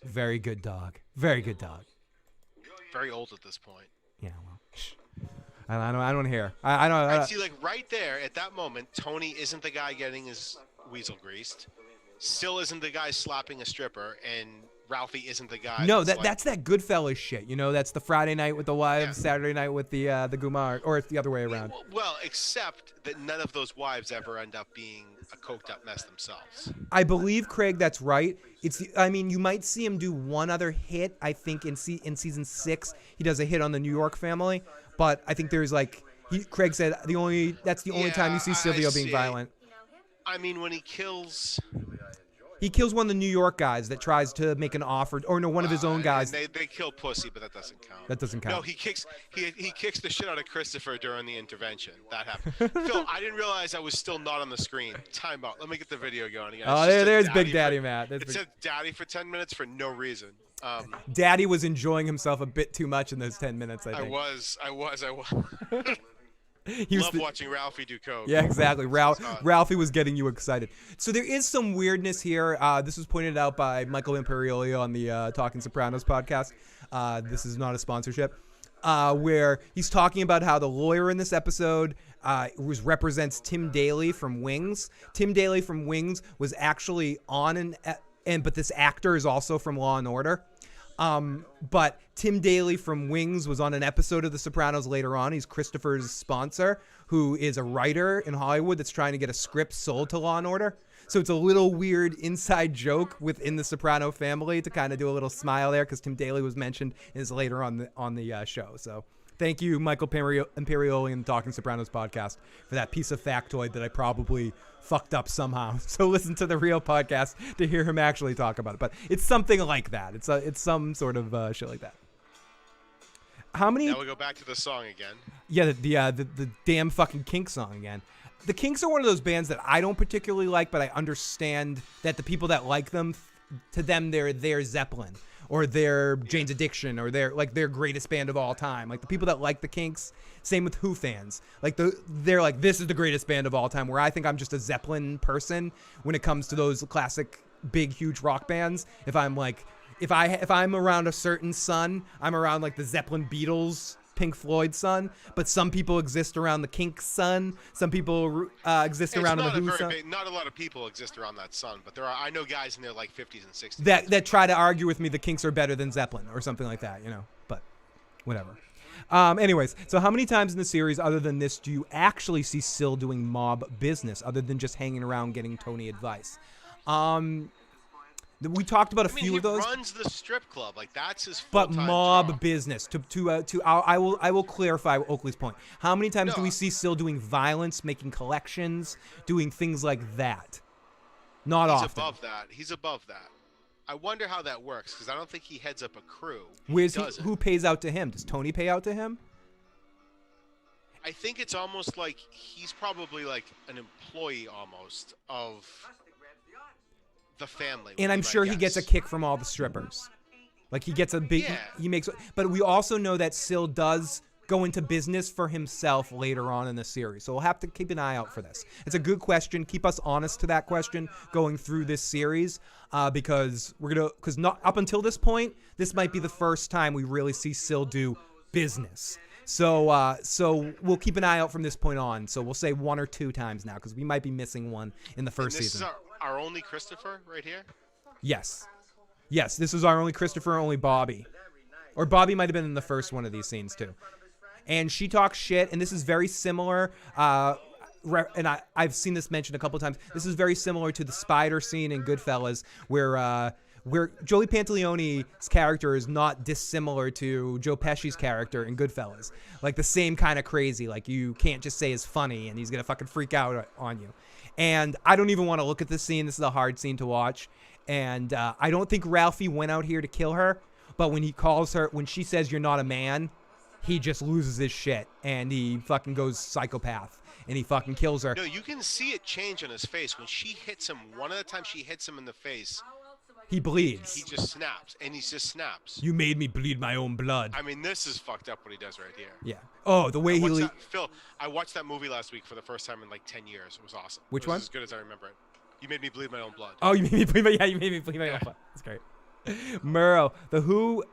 Very good dog. Very good dog. Very old at this point. Yeah, well, shh. I don't hear. I don't. Right, see, like right there at that moment, Tony isn't the guy getting his weasel greased. Still isn't the guy slapping a stripper, and Ralphie isn't the guy. No, that's that Goodfellas shit. You know, that's the Friday night with the wives, Saturday night with the Gumar, or it's the other way around. Well, except that none of those wives ever end up being a coked up mess themselves. I believe, Craig, that's right. I mean, you might see him do one other hit. I think in season 6, he does a hit on the New York family, but I think there's Craig said that's the only time you see Silvio being violent. I mean, when he kills one of the New York guys that tries to make an offer, or no, one of his own guys. They kill pussy, but that doesn't count. That doesn't count. No, he kicks the shit out of Christopher during the intervention. That happened. Phil, I didn't realize I was still not on the screen. Time out. Let me get the video going again. Oh, there's Big Daddy Matt. It said Daddy for 10 minutes for no reason. Daddy was enjoying himself a bit too much in those 10 minutes, I think. I was. He was Love watching Ralphie do coke. Yeah, exactly. hot. Ralphie was getting you excited. So there is some weirdness here. This was pointed out by Michael Imperioli on the Talking Sopranos podcast. This is not a sponsorship. Where he's talking about how the lawyer in this episode represents Tim Daly from Wings. Tim Daly from Wings was actually on but this actor is also from Law and Order. But Tim Daly from Wings was on an episode of The Sopranos later on. He's Christopher's sponsor, who is a writer in Hollywood that's trying to get a script sold to Law and Order. So it's a little weird inside joke within the Soprano family to kind of do a little smile there because Tim Daly was mentioned and is later on the show. So thank you, Michael Imperioli and the Talking Sopranos podcast for that piece of factoid that I probably fucked up somehow. So listen to the real podcast to hear him actually talk about it. But it's something like that. It's some sort of shit like that. How many? Now we go back to the song again. Yeah, the damn fucking Kinks song again. The Kinks are one of those bands that I don't particularly like, but I understand that the people that like them, to them, they're Zeppelin or they're Jane's Addiction or they're like their greatest band of all time. Like the people that like the Kinks, same with Who fans. Like they're like, this is the greatest band of all time. Where I think I'm just a Zeppelin person when it comes to those classic, big, huge rock bands. If I'm like, if I'm around a certain sun, I'm around like the Zeppelin, Beatles, Pink Floyd sun, but some people exist around the Kinks sun. Some people exist around the Who sun. Not a lot of people exist around that sun, but I know guys in their like 50s and 60s that try to argue with me the Kinks are better than Zeppelin or something like that, but whatever. Anyways, so how many times in the series other than this do you actually see Sil doing mob business other than just hanging around getting Tony advice? We talked about a few of those. He runs the strip club, like that's his but full-time mob job. business. I will clarify Oakley's point. How many times do we see Sil doing violence, making collections, doing things like that? Not often. He's above that. I wonder how that works because I don't think he heads up a crew. Who pays out to him? Does Tony pay out to him? I think it's almost like he's probably like an employee almost of the family. And I'm sure he gets a kick from all the strippers. Like he gets a big, he makes, but we also know that Sil does go into business for himself later on in the series. So we'll have to keep an eye out for this. It's a good question. Keep us honest to that question going through this series because not up until this point, this might be the first time we really see Sil do business. So we'll keep an eye out from this point on. So we'll say 1 or 2 times now because we might be missing one in the first season. This is our only Christopher right here? Yes, this is our only Christopher, only Bobby. Or Bobby might have been in the first one of these scenes too. And she talks shit, and this is very similar. And I've seen this mentioned a couple of times. This is very similar to the spider scene in Goodfellas, where Joey Pantaleone's character is not dissimilar to Joe Pesci's character in Goodfellas. Like the same kind of crazy. Like you can't just say is funny, and he's gonna fucking freak out on you. And I don't even want to look at this scene. This is a hard scene to watch. And I don't think Ralphie went out here to kill her. But when he calls her, when she says you're not a man, he just loses his shit. And he fucking goes psychopath. And he fucking kills her. No, you can see it change on his face. When she hits him, one of the times she hits him in the face, he bleeds. He just snaps. And he just snaps. You made me bleed my own blood. I mean, this is fucked up what he does right here. Yeah. Oh, the way he... Phil, I watched that movie last week for the first time in like 10 years. It was awesome. Which it was one? As good as I remember it. You made me bleed my own blood. Oh, you made me bleed my... Yeah, you made me bleed my own blood. That's great. Murrow, the Who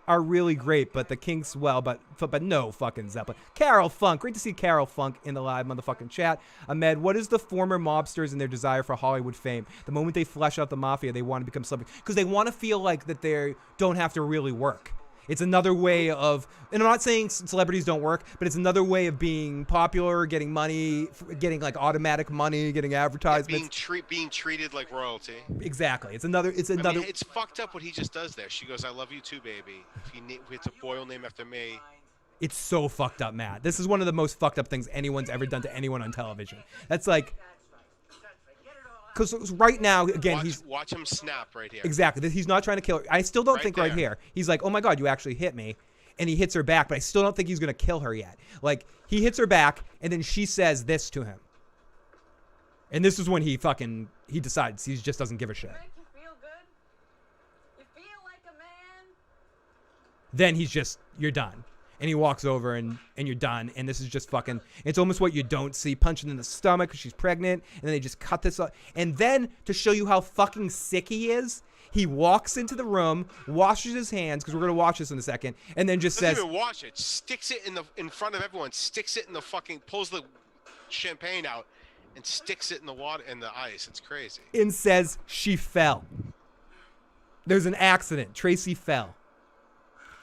are really great, but the Kinks, well, but no fucking Zeppelin. Carol Funk, great to see Carol Funk in the live motherfucking chat. Ahmed, what is the former mobsters and their desire for Hollywood fame? The moment they flesh out the mafia, they want to become something because they want to feel like that they don't have to really work. It's another way of, and I'm not saying celebrities don't work, but it's another way of being popular, getting money, getting like automatic money, getting advertisements. Yeah, being treated like royalty. Exactly. It's another. I mean, it's fucked up what he just does there. She goes, "I love you too, baby. If it's a boy will name after me." It's so fucked up, Matt. This is one of the most fucked up things anyone's ever done to anyone on television. That's like. Because right now, again, watch him snap right here. Exactly. He's not trying to kill her. I still don't think right here. He's like, oh my God, you actually hit me. And he hits her back, but I still don't think he's going to kill her yet. Like, he hits her back, and then she says this to him. And this is when he decides he just doesn't give a shit. Make you feel good? You feel like a man? Then he's just, you're done. And he walks over and you're done. And this is just fucking, it's almost what you don't see. Punching in the stomach because she's pregnant. And then they just cut this up. And then to show you how fucking sick he is, he walks into the room, washes his hands, because we're going to watch this in a second, and then just Doesn't says, even wash it. Sticks it in front of everyone. Sticks it in the fucking, pulls the champagne out and sticks it in the water, in the ice. It's crazy. and says she fell. There's an accident. Tracy fell.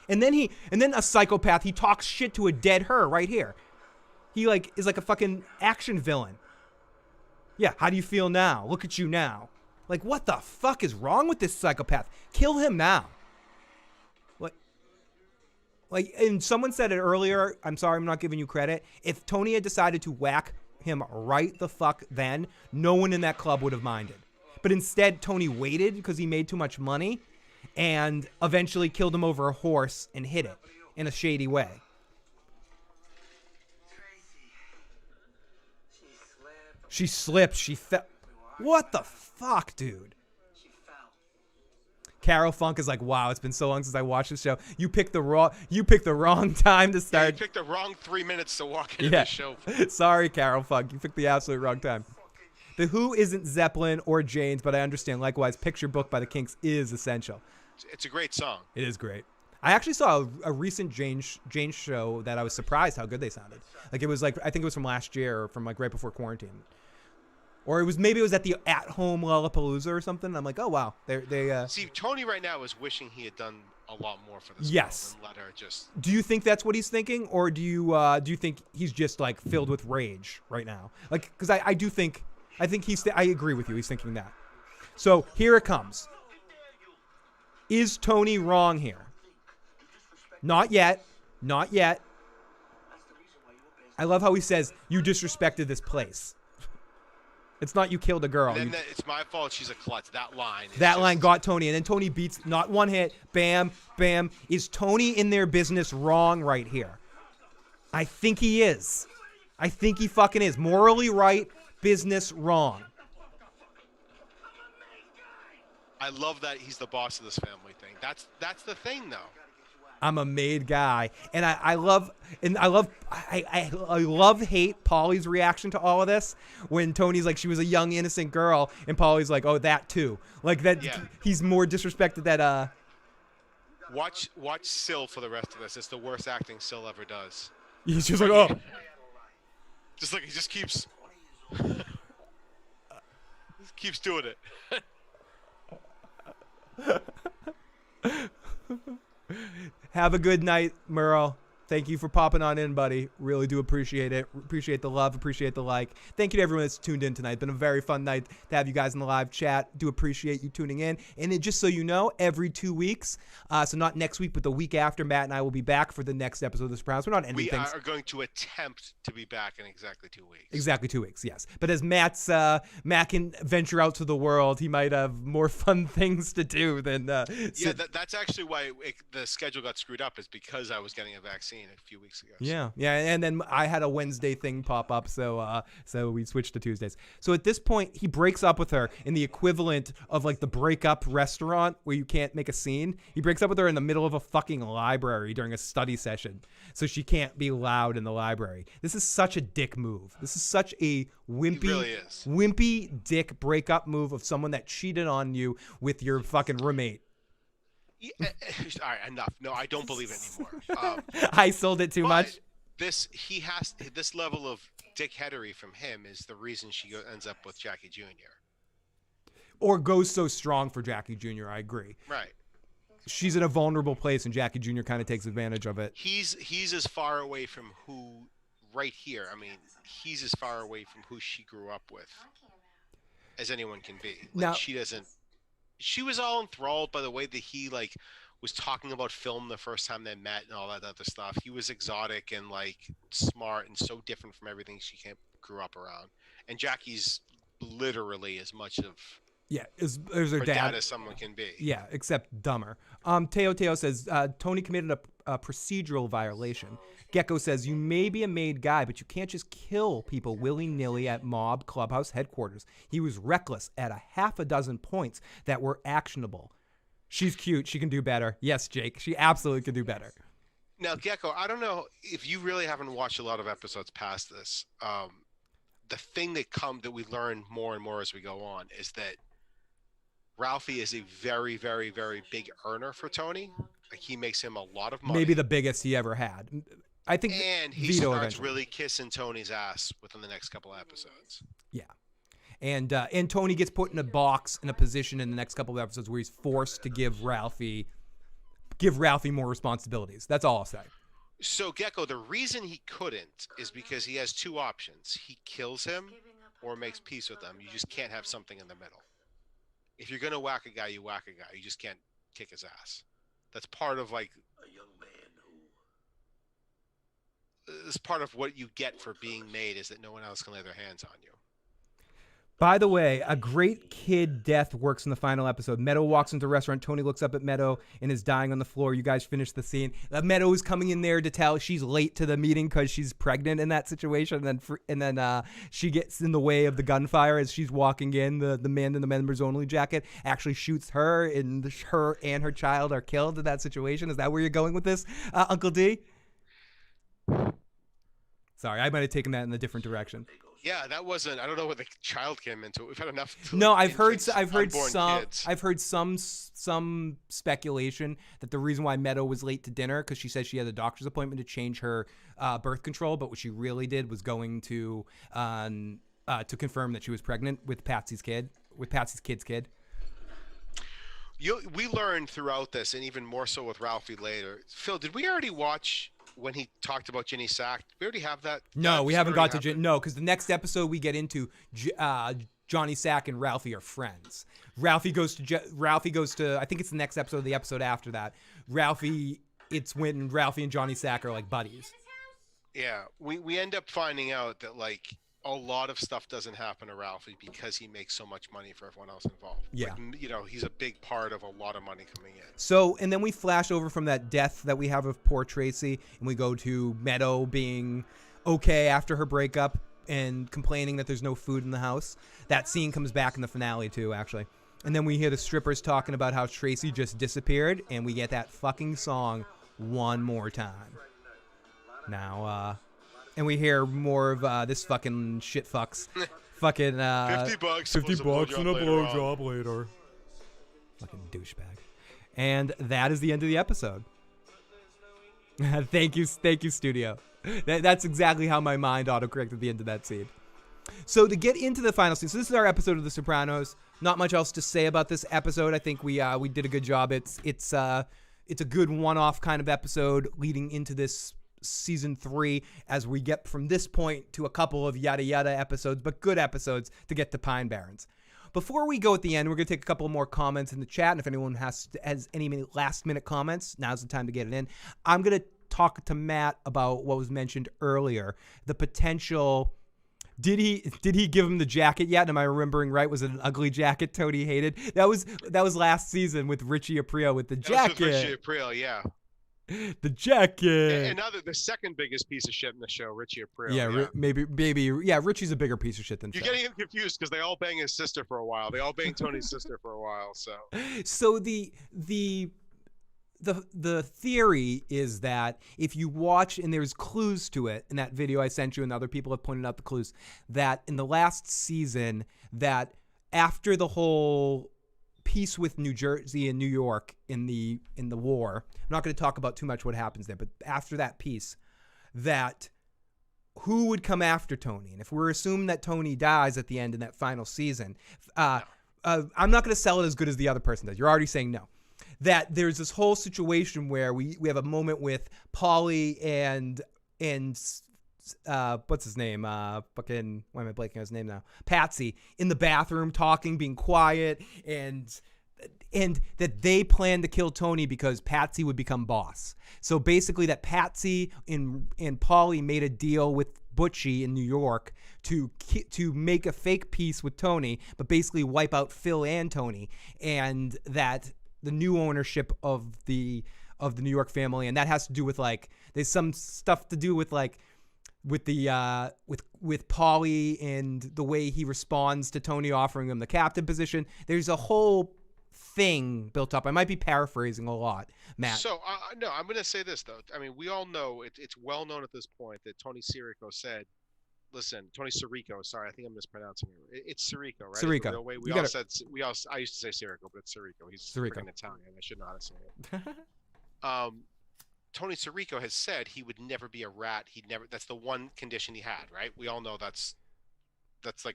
And then a psychopath, he talks shit to a dead her right here. He like is like a fucking action villain. Yeah, how do you feel now? Look at you now. Like, what the fuck is wrong with this psychopath? Kill him now. Like, and someone said it earlier, I'm sorry, I'm not giving you credit. If Tony had decided to whack him right the fuck then, no one in that club would have minded. But instead, Tony waited because he made too much money and eventually killed him over a horse and hid it in a shady way. She slipped. She fell. What the fuck, dude? Carol Funk is like, wow, it's been so long since I watched this show. You picked the wrong time to start. Yeah, you picked the wrong 3 minutes to walk into the show. Sorry, Carol Funk. You picked the absolute wrong time. The Who isn't Zeppelin or Jane's, but I understand. Likewise, Picture Book by the Kinks is essential. It's a great song. It is great. I actually saw a recent Jane's show that I was surprised how good they sounded. Like, it was like, I think it was from last year or from like right before quarantine. Or maybe it was at the at-home Lollapalooza or something. I'm like, oh wow, they. See, Tony right now is wishing he had done a lot more for this. Yes. Girl and let her just. Do you think that's what he's thinking, or do you think he's just like filled with rage right now? Like, because I think I agree with you. He's thinking that. So here it comes. Is Tony wrong here? Not yet. Not yet. I love how he says, you disrespected this place. It's not you killed a girl. And then it's my fault she's a klutz. That line. Line got Tony. And then Tony beats, not one hit, bam, bam. Is Tony in their business wrong right here? I think he is. I think he fucking is. Morally right, business wrong. I love that he's the boss of this family thing. That's the thing, though. I'm a made guy, and I love hate Paulie's reaction to all of this when Tony's like, she was a young innocent girl, and Paulie's like, oh, that too. Like that. Yeah. He's more disrespected that. Watch Sil for the rest of this. It's the worst acting Sil ever does. He's just like, oh. Just like he just keeps doing it. Have a good night, Merle. Thank you for popping on in, buddy. Really do appreciate it. Appreciate the love. Appreciate the like. Thank you to everyone that's tuned in tonight. Been a very fun night to have you guys in the live chat. Do appreciate you tuning in. And just so you know, every 2 weeks, so not next week, but the week after, Matt and I will be back for the next episode of The Sopranos. We're not ending things. We are going to attempt to be back in exactly 2 weeks. Exactly 2 weeks, yes. But as Matt can venture out to the world, he might have more fun things to do than. That's actually why the schedule got screwed up, is because I was getting a vaccine a few weeks ago. Yeah, and then I had a Wednesday thing pop up, so we switched to Tuesdays. So at this point, he breaks up with her in the equivalent of like the breakup restaurant where you can't make a scene. He breaks up with her in the middle of a fucking library during a study session, so she can't be loud in the library. This is such a dick move. This is such a wimpy dick breakup move of someone that cheated on you with your fucking roommate. Yeah, all right, enough. No, I don't believe it anymore. I sold it too much. This level of dickheadery from him is the reason she ends up with Jackie Jr. Or goes so strong for Jackie Jr. I agree. Right. She's in a vulnerable place, and Jackie Jr. kind of takes advantage of it. He's as far away from who right here. I mean, he's as far away from who she grew up with as anyone can be. Like, now, she doesn't. She was all enthralled by the way that he like was talking about film the first time they met and all that other stuff. He was exotic and like smart and so different from everything she grew up around. And Jackie's literally as much of as her dad as someone can be. Yeah, except dumber. Teo says Tony committed a procedural violation. Gecko says, you may be a made guy, but you can't just kill people willy-nilly at mob clubhouse headquarters. He was reckless at a half a dozen points that were actionable. She's cute. She can do better. Yes, Jake. She absolutely can do better. Now, Gecko, I don't know if you really haven't watched a lot of episodes past this. The thing that we learn more and more as we go on is that Ralphie is a very, very, very big earner for Tony. Like, he makes him a lot of money. Maybe the biggest he ever had. I think And he Vito starts eventually. really kissing Tony's ass within the next couple of episodes. Yeah. And Tony gets put in a box, in a position in the next couple of episodes where he's forced to give Ralphie more responsibilities. That's all I'll say. So, Gecko, the reason he couldn't is because he has two options. He kills him or makes peace with him. You just can't have something in the middle. If you're going to whack a guy, you whack a guy. You just can't kick his ass. That's part of, like, A young man who it's part of what you get for being made, is that no one else can lay their hands on you. By the way, a great kid death works in the final episode. Meadow walks into the restaurant. Tony looks up at Meadow and is dying on the floor. You guys finish the scene. Meadow is coming in there to tell she's late to the meeting because she's pregnant in that situation. And then she gets in the way of the gunfire as she's walking in. The man in the members only jacket actually shoots her, and her and her child are killed in that situation. Is that where you're going with this, Uncle D? Sorry, I might have taken that in a different direction. Yeah, that wasn't. I don't know where the child came into it. We've had enough. No, I've heard unborn some. kids. I've heard some speculation that the reason why Meadow was late to dinner because she said she had a doctor's appointment to change her birth control, but what she really did was going to confirm that she was pregnant with Patsy's kid's kid. We learned throughout this, and even more so with Ralphie later. Phil, did we already watch when he talked about Ginny Sack? We already have that? No, we haven't got to No. because the next episode we get into Johnny Sack and Ralphie are friends. Ralphie goes to I think it's the next episode, the episode after that. It's when Ralphie and Johnny Sack are like buddies. Yeah, we end up finding out that, like, a lot of stuff doesn't happen to Ralphie because he makes so much money for everyone else involved. Yeah. Like, he's a big part of a lot of money coming in. So, and then we flash over from that death that we have of poor Tracy, and we go to Meadow being okay after her breakup and complaining that there's no food in the house. That scene comes back in the finale too, actually. And then we hear the strippers talking about how Tracy just disappeared, and we get that fucking song one more time. Now, and we hear more of this fucking shit fucks. Fucking $50. 50 bucks and a blowjob later. Fucking douchebag. And that is the end of the episode. Thank you, studio. That's exactly how my mind autocorrected the end of that scene. So to get into the final scene, so this is our episode of The Sopranos. Not much else to say about this episode. I think we did a good job. It's a good one-off kind of episode leading into this season 3 as we get from this point to a couple of yada yada episodes, but good episodes to get to Pine Barrens. Before we go at the end, we're going to take a couple more comments in the chat, and if anyone has any last-minute comments, now's the time to get it in. I'm going to talk to Matt about what was mentioned earlier, the potential. Did he give him the jacket yet? Am I remembering right? Was it an ugly jacket Tony hated? That was last season with Richie Aprile with the jacket. That was with Richie Aprile, yeah. The jacket. And the second biggest piece of shit in the show, Richie Aprile. Yeah, maybe. Yeah, Richie's a bigger piece of shit than You're Phil. getting him confused because they all bang his sister for a while. They all bang Tony's sister for a while. So the theory is that if you watch, and there's clues to it in that video I sent you, and other people have pointed out the clues, that in the last season, that after the whole peace with New Jersey and New York in the war, I'm not going to talk about too much what happens there, but after that peace, that who would come after Tony? And if we're assuming that Tony dies at the end in that final season, I'm not going to sell it as good as the other person does. You're already saying no. That there's this whole situation where we have a moment with Paulie and what's his name? Fucking, why am I blanking on his name now? Patsy in the bathroom talking, being quiet, and that they plan to kill Tony because Patsy would become boss. So basically that Patsy and Paulie made a deal with Butchie in New York to make a fake peace with Tony, but basically wipe out Phil and Tony, and that the new ownership of the New York family, and that has to do with, like, there's some stuff to do with, like, with the with Paulie and the way he responds to Tony offering him the captain position. There's a whole thing built up. I might be paraphrasing a lot, Matt. So no, I'm going to say this though. I mean, we all know it's well known at this point that Tony Sirico said, "Listen, Tony Sirico. Sorry, I think I'm mispronouncing it. It's Sirico, right? Sirico. The real way. I used to say Sirico, but it's Sirico. He's Sirico. freaking Italian. I should know how to say it. Tony Sirico has said he would never be a rat. That's the one condition he had, right? We all know that's like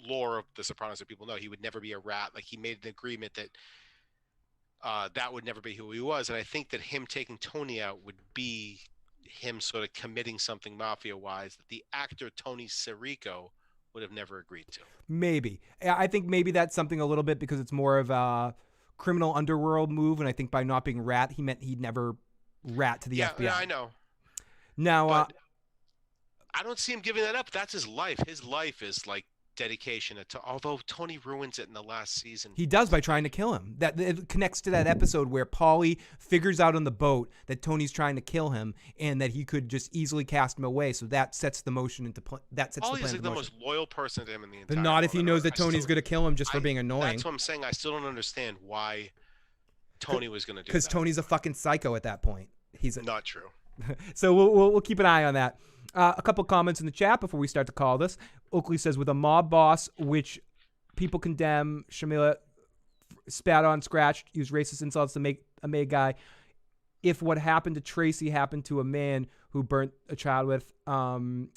lore of The Sopranos that people know. He would never be a rat. Like he made an agreement that that would never be who he was. And I think that him taking Tony out would be him sort of committing something mafia-wise that the actor Tony Sirico would have never agreed to. Maybe. I think maybe that's something a little bit because it's more of a criminal underworld move. And I think by not being rat, he meant he'd never rat to the FBI. Yeah, I know. Now, but I don't see him giving that up. That's his life. His life is like dedication to, although Tony ruins it in the last season. He does by trying to kill him. That it connects to that episode where Paulie figures out on the boat that Tony's trying to kill him and that he could just easily cast him away. So that sets the motion into that sets Paulie the plan is like into the motion. most loyal person to him in the entire But not if he knows that Tony's going to kill him just for being annoying. That's what I'm saying. I still don't understand why Tony was going to do that. Because Tony's a fucking psycho at that point. He's not true. So we'll keep an eye on that. A couple comments in the chat before we start to call this. Oakley says, with a mob boss, which people condemn, Shamila spat on, scratched, used racist insults to make a made guy. If what happened to Tracy happened to a man who burnt a child with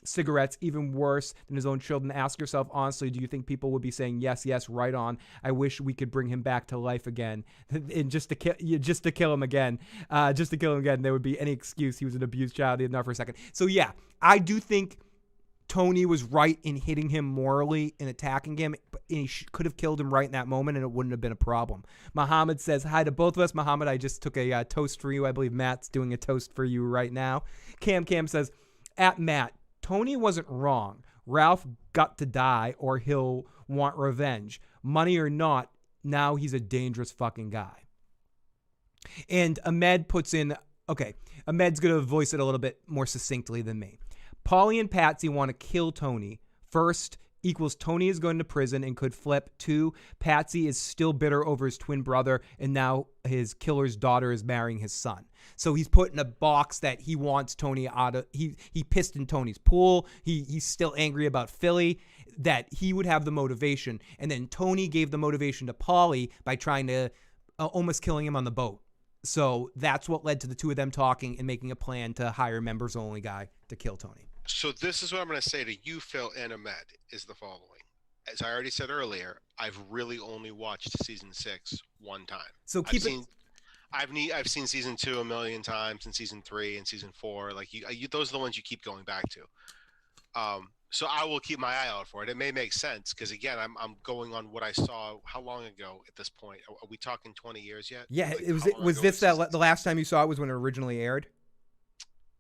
cigarettes, even worse than his own children, ask yourself honestly, do you think people would be saying, yes, yes, right on, I wish we could bring him back to life again, and just to kill him again, there would be any excuse. He was an abused child. He had enough for a second. So yeah, I do think Tony was right in hitting him morally and attacking him, and he could have killed him right in that moment, and it wouldn't have been a problem. Muhammad says, hi to both of us. Muhammad, I just took a toast for you. I believe Matt's doing a toast for you right now. Cam says, at Matt, Tony wasn't wrong. Ralph got to die or he'll want revenge. Money or not, now he's a dangerous fucking guy. And Ahmed puts in, okay, Ahmed's going to voice it a little bit more succinctly than me. Paulie and Patsy want to kill Tony. First equals Tony is going to prison and could flip. 2, Patsy is still bitter over his twin brother, and now his killer's daughter is marrying his son. So he's put in a box that he wants Tony out of. He pissed in Tony's pool. He's still angry about Philly, that he would have the motivation. And then Tony gave the motivation to Paulie by trying to almost killing him on the boat. So that's what led to the two of them talking and making a plan to hire members only guy to kill Tony. So this is what I'm going to say to you, Phil, and Ahmed, is the following. As I already said earlier, I've really only watched season 6 one time. So I've seen season 2 a million times, and season 3 and season 4. Like you those are the ones you keep going back to. So I will keep my eye out for it. It may make sense because again, I'm going on what I saw. How long ago at this point? Are we talking 20 years yet? Yeah, like, was this the last time you saw it was when it originally aired?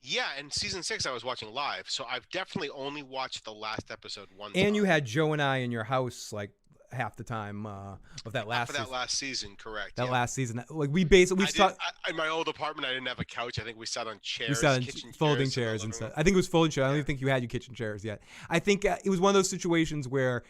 Yeah, and season 6 I was watching live, so I've definitely only watched the last episode one time. And you had Joe and I in your house like half the time of that last season. That last season, correct. That yeah. last season. Like in my old apartment I didn't have a couch. I think we sat on chairs. We sat on folding chairs and stuff. I think it was folding chairs. I don't even think you had your kitchen chairs yet. I think it was one of those situations where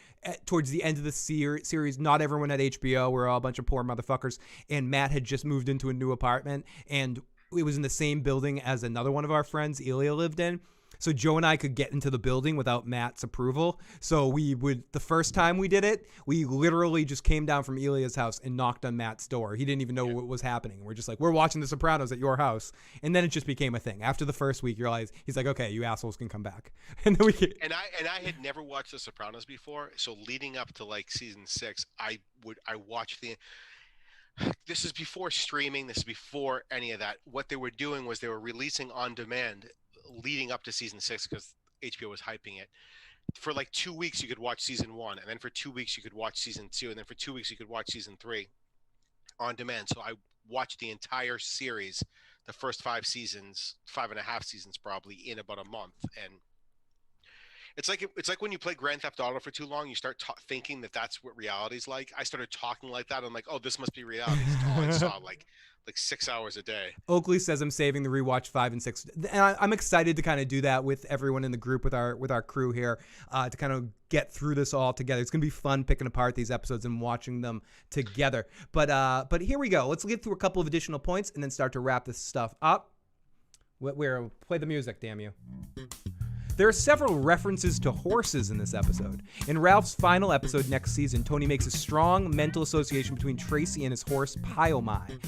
towards the end of the series, not everyone had HBO. We're all a bunch of poor motherfuckers. And Matt had just moved into a new apartment, and it was in the same building as another one of our friends, Elia, lived in. So Joe and I could get into the building without Matt's approval. So the first time we did it, we literally just came down from Elia's house and knocked on Matt's door. He didn't even know what was happening. We're just like, we're watching The Sopranos at your house. And then it just became a thing. After the first week, he's like, okay, you assholes can come back. And then And I had never watched The Sopranos before. So leading up to like season 6, I watched this is before streaming. This is before any of that. What they were doing was they were releasing on demand leading up to season 6 because HBO was hyping it. For like 2 weeks you could watch season 1, and then for 2 weeks you could watch season 2, and then for 2 weeks you could watch season 3 on demand. So I watched the entire series, the first 5 seasons, 5.5 seasons probably, in about a month. And It's like when you play Grand Theft Auto for too long, you start thinking that that's what reality's like. I started talking like that. I'm like, oh, this must be reality. It's all I saw, like 6 hours a day. Oakley says I'm saving the rewatch 5 and 6, and I'm excited to kind of do that with everyone in the group, with our crew here, to kind of get through this all together. It's gonna be fun picking apart these episodes and watching them together. But here we go. Let's get through a couple of additional points and then start to wrap this stuff up. Play the music, damn you. There are several references to horses in this episode. In Ralph's final episode next season, Tony makes a strong mental association between Tracy and his horse, Pyomai.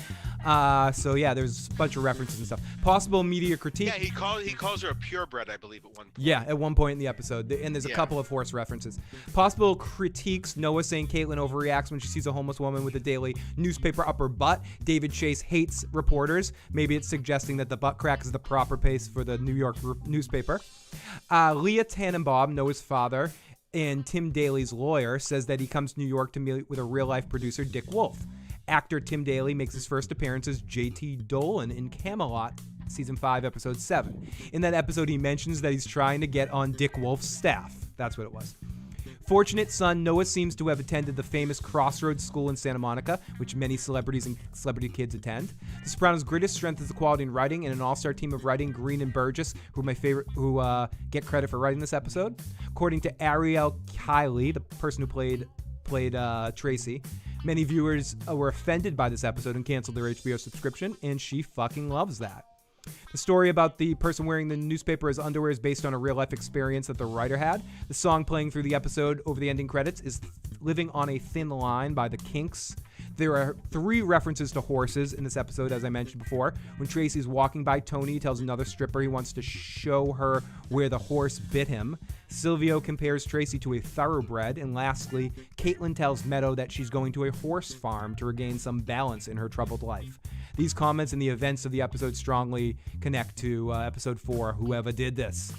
So yeah, there's a bunch of references and stuff. Possible media critique. Yeah, he calls her a purebred, I believe, at one point. Yeah, at one point in the episode. And there's a couple of horse references. Possible critiques. Noah saying Caitlyn overreacts when she sees a homeless woman with a daily newspaper up her butt. David Chase hates reporters. Maybe it's suggesting that the butt crack is the proper pace for the New York newspaper. Leah Tannenbaum, Noah's father, and Tim Daly's lawyer, says that he comes to New York to meet with a real-life producer, Dick Wolf. Actor Tim Daly makes his first appearance as J.T. Dolan in Camelot, Season 5, Episode 7. In that episode, he mentions that he's trying to get on Dick Wolf's staff. That's what it was. Fortunate son, Noah seems to have attended the famous Crossroads School in Santa Monica, which many celebrities and celebrity kids attend. The Sopranos' greatest strength is the quality in writing, and an all-star team of writing, Green and Burgess, who get credit for writing this episode. According to Ariel Kiley, the person who played Tracy, many viewers were offended by this episode and canceled their HBO subscription, and she fucking loves that. The story about the person wearing the newspaper as underwear is based on a real-life experience that the writer had. The song playing through the episode over the ending credits is Living on a Thin Line by the Kinks. There are 3 references to horses in this episode, as I mentioned before. When Tracy's walking by Tony, he tells another stripper he wants to show her where the horse bit him. Silvio compares Tracy to a thoroughbred. And lastly, Caitlyn tells Meadow that she's going to a horse farm to regain some balance in her troubled life. These comments and the events of the episode strongly connect to episode 4, Whoever Did This.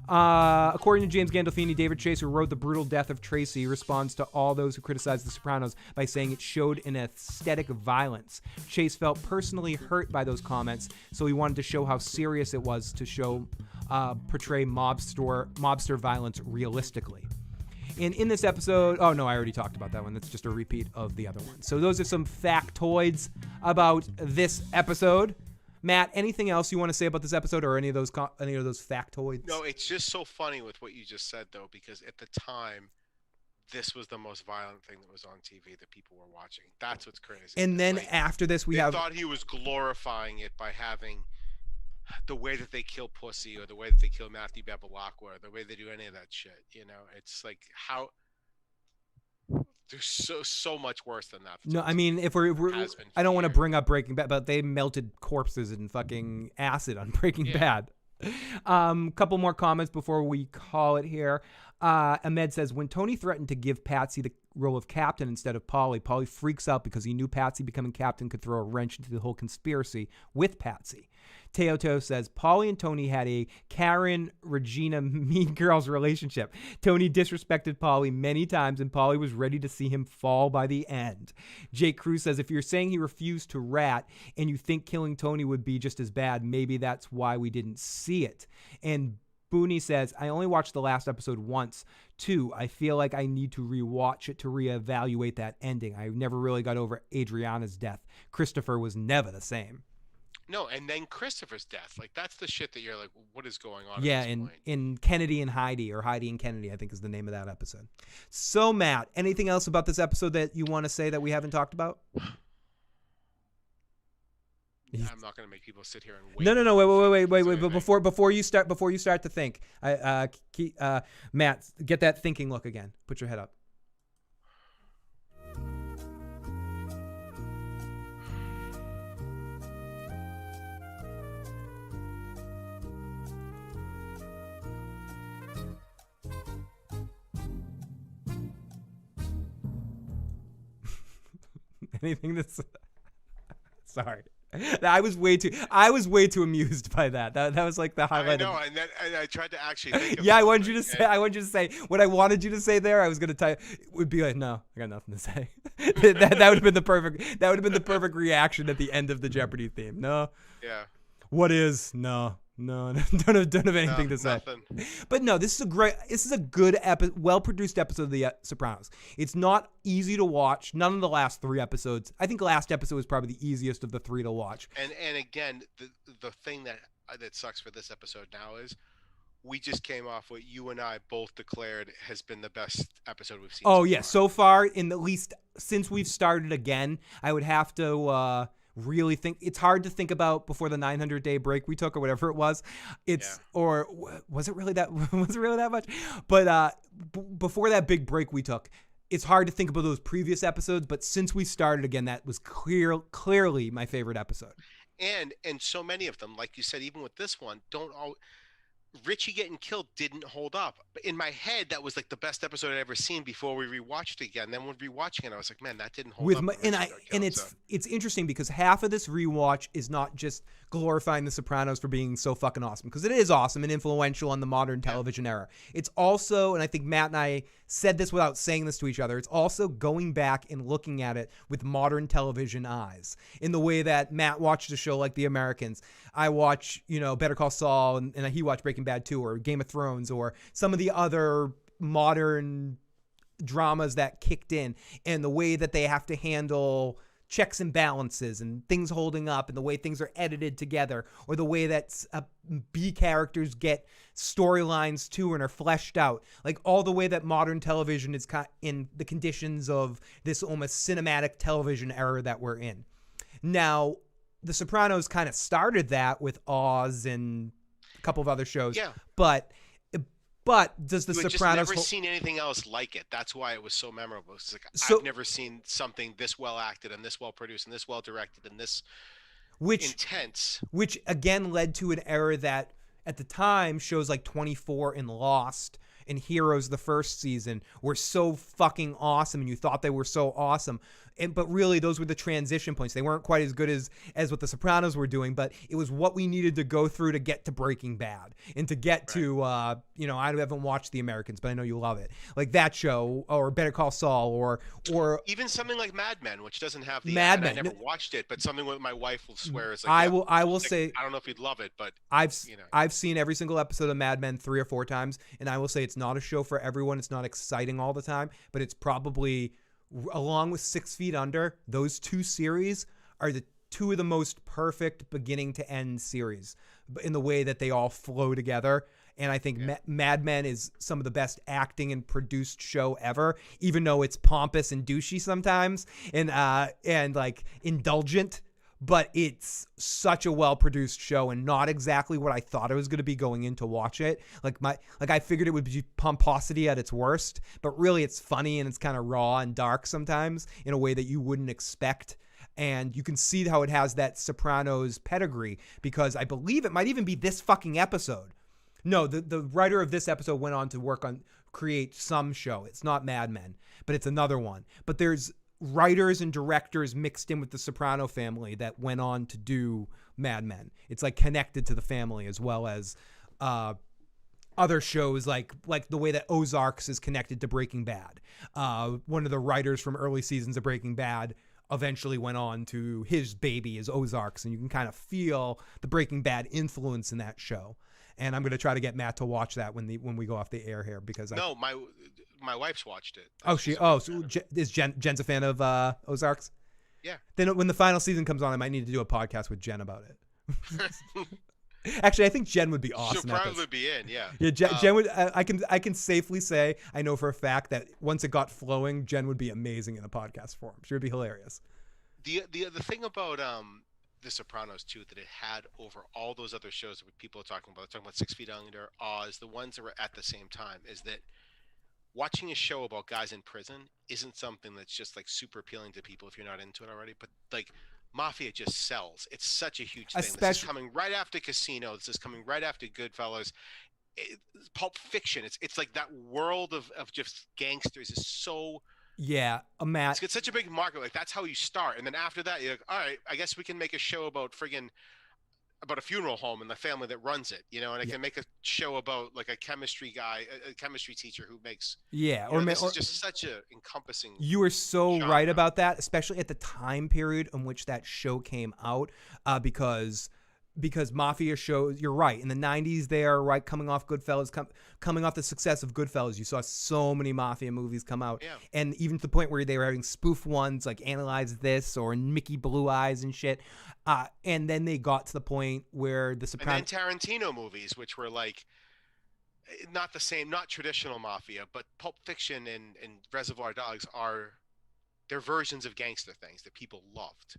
According to James Gandolfini, David Chase, who wrote The Brutal Death of Tracy, responds to all those who criticize The Sopranos by saying it showed an aesthetic violence. Chase felt personally hurt by those comments, so he wanted to show how serious it was to portray mobster violence realistically. And in this episode, oh no, I already talked about that one. That's just a repeat of the other one. So those are some factoids about this episode. Matt, anything else you want to say about this episode, or any of those factoids? No, it's just so funny with what you just said, though, because at the time, this was the most violent thing that was on TV that people were watching. That's what's crazy. And then after this, they thought he was glorifying it by having the way that they kill Pussy, or the way that they kill Matthew Bevilacqua, or the way they do any of that shit. You know, it's like how there's so much worse than that. No, I mean, if we're I don't want to bring up Breaking Bad, but they melted corpses in fucking acid on Breaking Bad. Couple more comments before we call it here. Ahmed says, when Tony threatened to give Patsy the role of captain instead of Paulie freaks out because he knew Patsy becoming captain could throw a wrench into the whole conspiracy with Patsy. Teoto says, Paulie and Tony had a Karen, Regina, Mean Girls relationship. Tony disrespected Paulie many times, and Paulie was ready to see him fall by the end. Jake Cruz says, if you're saying he refused to rat and you think killing Tony would be just as bad, maybe that's why we didn't see it. And Booney says, I only watched the last episode once, too. I feel like I need to rewatch it to reevaluate that ending. I never really got over Adriana's death. Christopher was never the same. No, and then Christopher's death. Like, that's the shit that you're like, what is going on? Yeah, at this point? in Kennedy and Heidi, or Heidi and Kennedy, I think is the name of that episode. So, Matt, anything else about this episode that you want to say that we haven't talked about? I'm not going to make people sit here and wait. No, wait. But before you start to think, Matt, get that thinking look again. Put your head up. Anything that's sorry. I was way too amused by that. That was like the highlight. I know, and I tried to actually think of I wanted you to say what I wanted you to say there. I was gonna tell you would be like, no, I got nothing to say. that would have been the perfect reaction at the end of the Jeopardy theme. No. Yeah. What is? No. No, don't have anything to say. Nothing. But no, this is a good well-produced episode of The Sopranos. It's not easy to watch. None of the last 3 episodes. I think the last episode was probably the easiest of the 3 to watch. And again, the thing that sucks for this episode now is we just came off what you and I both declared has been the best episode we've seen. Oh yeah, so far in at least since we've started again, I would have to really think. It's hard to think about before the 900-day break we took or whatever it was. Or was it really that much? But before that big break we took, it's hard to think about those previous episodes. But since we started again, that was clearly my favorite episode. And so many of them, like you said, even with this one, Richie getting killed didn't hold up. But in my head, that was like the best episode I'd ever seen before we rewatched it again. Then when rewatching it, I was like, man, that didn't hold up. It's interesting because half of this rewatch is not just glorifying The Sopranos for being so fucking awesome, because it is awesome and influential on the modern television era. It's also, and I think Matt and I said this without saying this to each other, it's also going back and looking at it with modern television eyes, in the way that Matt watched a show like The Americans. I watch, Better Call Saul, and he watched Breaking Bad too, or Game of Thrones, or some of the other modern dramas that kicked in, and the way that they have to handle checks and balances and things holding up, and the way things are edited together, or the way that B characters get storylines too and are fleshed out, like all the way that modern television is in the conditions of this almost cinematic television era that we're in now. The Sopranos kind of started that with Oz and a couple of other shows. Yeah. But does the Sopranos... I've never seen anything else like it. That's why it was so memorable. It's like, I've never seen something this well acted and this well produced and this well directed and this intense. Which again led to an era that at the time shows like 24 and Lost and Heroes the first season were so fucking awesome, and you thought they were so awesome. But really, those were the transition points. They weren't quite as good as what The Sopranos were doing, but it was what we needed to go through to get to Breaking Bad and to get to, I haven't watched The Americans, but I know you love it. Like that show, or Better Call Saul, or even something like Mad Men, which doesn't have the Mad ad. Men. I never watched it, but something that my wife will swear is like, I will say, I don't know if you'd love it, but I've seen every single episode of Mad Men 3 or 4 times, and I will say it's not a show for everyone. It's not exciting all the time, but it's probably, along with 6 Feet Under, those 2 series are the 2 of the most perfect beginning to end series in the way that they all flow together. And I think Mad Men is some of the best acting and produced show ever, even though it's pompous and douchey sometimes and like indulgent. But it's such a well-produced show, and not exactly what I thought it was going to be going in to watch it. I figured it would be pomposity at its worst, but really it's funny and it's kind of raw and dark sometimes in a way that you wouldn't expect. And you can see how it has that Sopranos pedigree, because I believe it might even be this fucking episode. No, the writer of this episode went on to create some show. It's not Mad Men, but it's another one. But there's writers and directors mixed in with the Soprano family that went on to do Mad Men. It's like connected to the family, as well as other shows like the way that Ozarks is connected to Breaking Bad. One of the writers from early seasons of Breaking Bad eventually went on to his baby is Ozarks, and you can kind of feel the Breaking Bad influence in that show. And I'm going to try to get Matt to watch that when we go off the air here, because my wife's watched it. Is Jen's a fan of Ozarks? Yeah. Then when the final season comes on, I might need to do a podcast with Jen about it. Actually, I think Jen would be awesome. She'll probably be in, yeah. Yeah, Jen would. I can safely say, I know for a fact that once it got flowing, Jen would be amazing in a podcast form. She would be hilarious. The thing about The Sopranos too, that it had over all those other shows that people are talking about 6 Feet Under, Oz, the ones that were at the same time, is that watching a show about guys in prison isn't something that's just like super appealing to people if you're not into it already. But like Mafia just sells. It's such a huge thing. This is coming right after Casino. This is coming right after Goodfellas. Pulp Fiction. It's like that world of just gangsters is so. Yeah, Matt. It's such a big market. Like that's how you start, and then after that, you're like, all right, I guess we can make a show about about a funeral home and the family that runs it, and I can make a show about like a chemistry guy, a chemistry teacher who makes. Yeah, this is just such a encompassing. You are so genre. right about that, especially at the time period in which that show came out, because because mafia shows, you're right, in the 90s they are right, coming off Goodfellas, coming off the success of Goodfellas, you saw so many mafia movies come out, and even to the point where they were having spoof ones like Analyze This or Mickey Blue Eyes and shit, and then they got to the point where the Sopranos, and then Tarantino movies, which were like not the same, not traditional mafia, but Pulp Fiction and Reservoir Dogs they're versions of gangster things that people loved.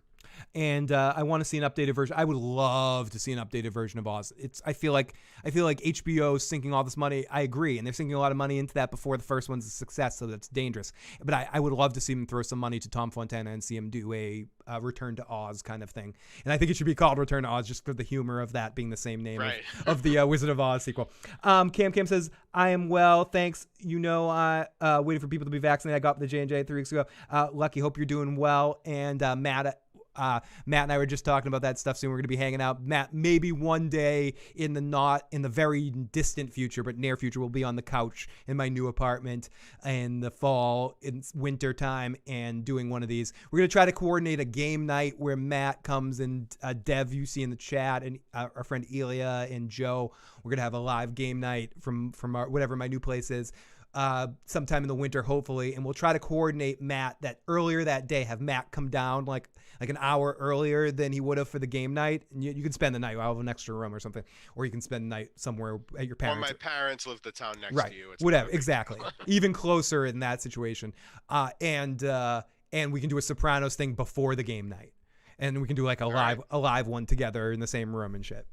And I want to see an updated version. I would love to see an updated version of Oz. I feel like HBO is sinking all this money. I agree, and they're sinking a lot of money into that before the first one's a success, so that's dangerous. But I would love to see them throw some money to Tom Fontana and see him do a Return to Oz kind of thing. And I think it should be called Return to Oz just for the humor of that being the same name of the Wizard of Oz sequel. Cam says, I am well, thanks. Waiting for people to be vaccinated. I got the J&J 3 weeks ago. Lucky, hope you're doing well. And Matt and I were just talking about that stuff soon. We're going to be hanging out. Matt, maybe one day in the very distant future, but near future, we'll be on the couch in my new apartment in the fall, in winter time, and doing one of these. We're going to try to coordinate a game night where Matt comes and Dev, you see in the chat, and our friend Elia and Joe. We're going to have a live game night from our, whatever my new place is. Sometime in the winter, hopefully, and we'll try to coordinate Matt that earlier that day, have Matt come down like an hour earlier than he would have for the game night. And you can spend the night. I'll have an extra room or something, or you can spend the night somewhere at your parents. Or my parents live the town next to you. It's whatever, perfect. exactly. Even closer in that situation. And we can do a Sopranos thing before the game night, and we can do like a live one together in the same room and shit.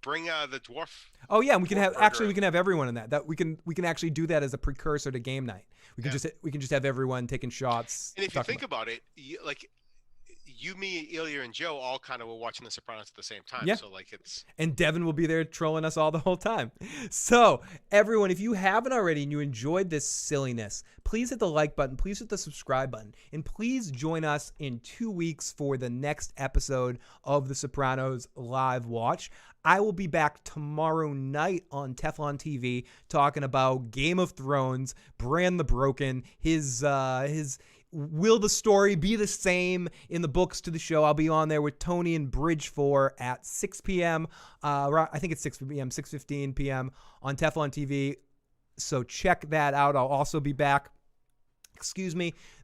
Bring the dwarf. Oh yeah, and we can have everyone in that. That we can actually do that as a precursor to game night. We can just have everyone taking shots. And if you think about it, me, Ilya, and Joe all kind of were watching The Sopranos at the same time. Yeah. So like it's. And Devin will be there trolling us all the whole time. So everyone, if you haven't already and you enjoyed this silliness, please hit the like button. Please hit the subscribe button. And please join us in 2 weeks for the next episode of The Sopranos Live Watch. I will be back tomorrow night on Teflon TV talking about Game of Thrones, Bran the Broken, his will the story be the same in the books to the show? I'll be on there with Tony and Bridge 4 at 6 p.m. I think it's 6 p.m., 6:15 p.m. on Teflon TV. So check that out. I'll also be back,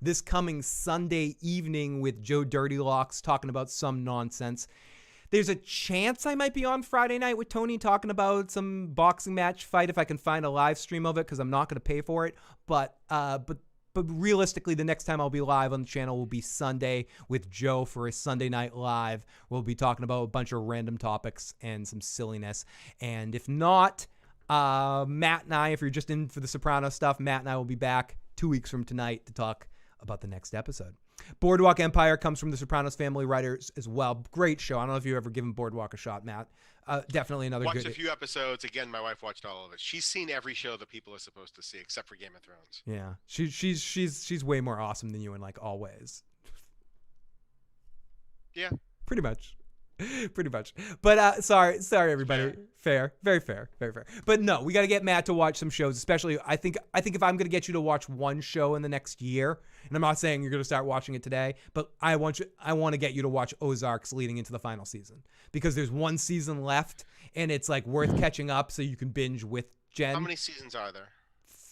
this coming Sunday evening with Joe Dirty Locks talking about some nonsense. There's a chance I might be on Friday night with Tony talking about some boxing match fight if I can find a live stream of it, because I'm not going to pay for it. But realistically, the next time I'll be live on the channel will be Sunday with Joe for a Sunday Night Live. We'll be talking about a bunch of random topics and some silliness. And if not, Matt and I, if you're just in for the Sopranos stuff, Matt and I will be back 2 weeks from tonight to talk about the next episode. Boardwalk Empire comes from the Sopranos family writers as well. Great show. I don't know if you've ever given Boardwalk a shot, Matt. Definitely another good. Watched a few episodes. Again, my wife watched all of it. She's seen every show that people are supposed to see, except for Game of Thrones. Yeah, she's way more awesome than you in like all ways. Yeah, pretty much. But sorry everybody. Fair. Very fair. But no, we got to get Matt to watch some shows, especially I think if I'm going to get you to watch one show in the next year, and I'm not saying you're going to start watching it today, but I want to get you to watch Ozarks leading into the final season, because there's one season left and it's like worth catching up so you can binge with Jen. How many seasons are there?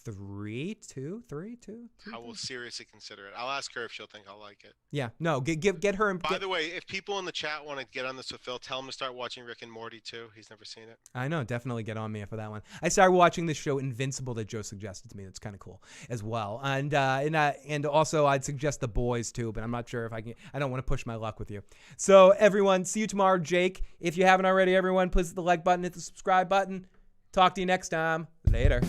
3. I will seriously consider it. I'll ask her if she'll think I'll like it. Yeah, no, get her. By the way, if people in the chat want to get on this with Phil, tell him to start watching Rick and Morty too. He's never seen it. I know, definitely get on me for that one. I started watching this show Invincible that Joe suggested to me. That's kind of cool as well. And also I'd suggest The Boys too, but I'm not sure if I can. I don't want to push my luck with you. So everyone, see you tomorrow, Jake. If you haven't already, everyone, please hit the like button, hit the subscribe button. Talk to you next time. Later.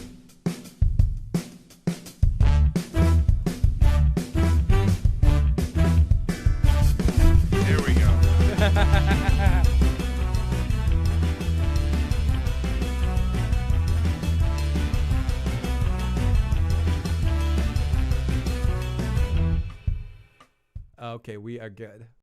Okay, we are good.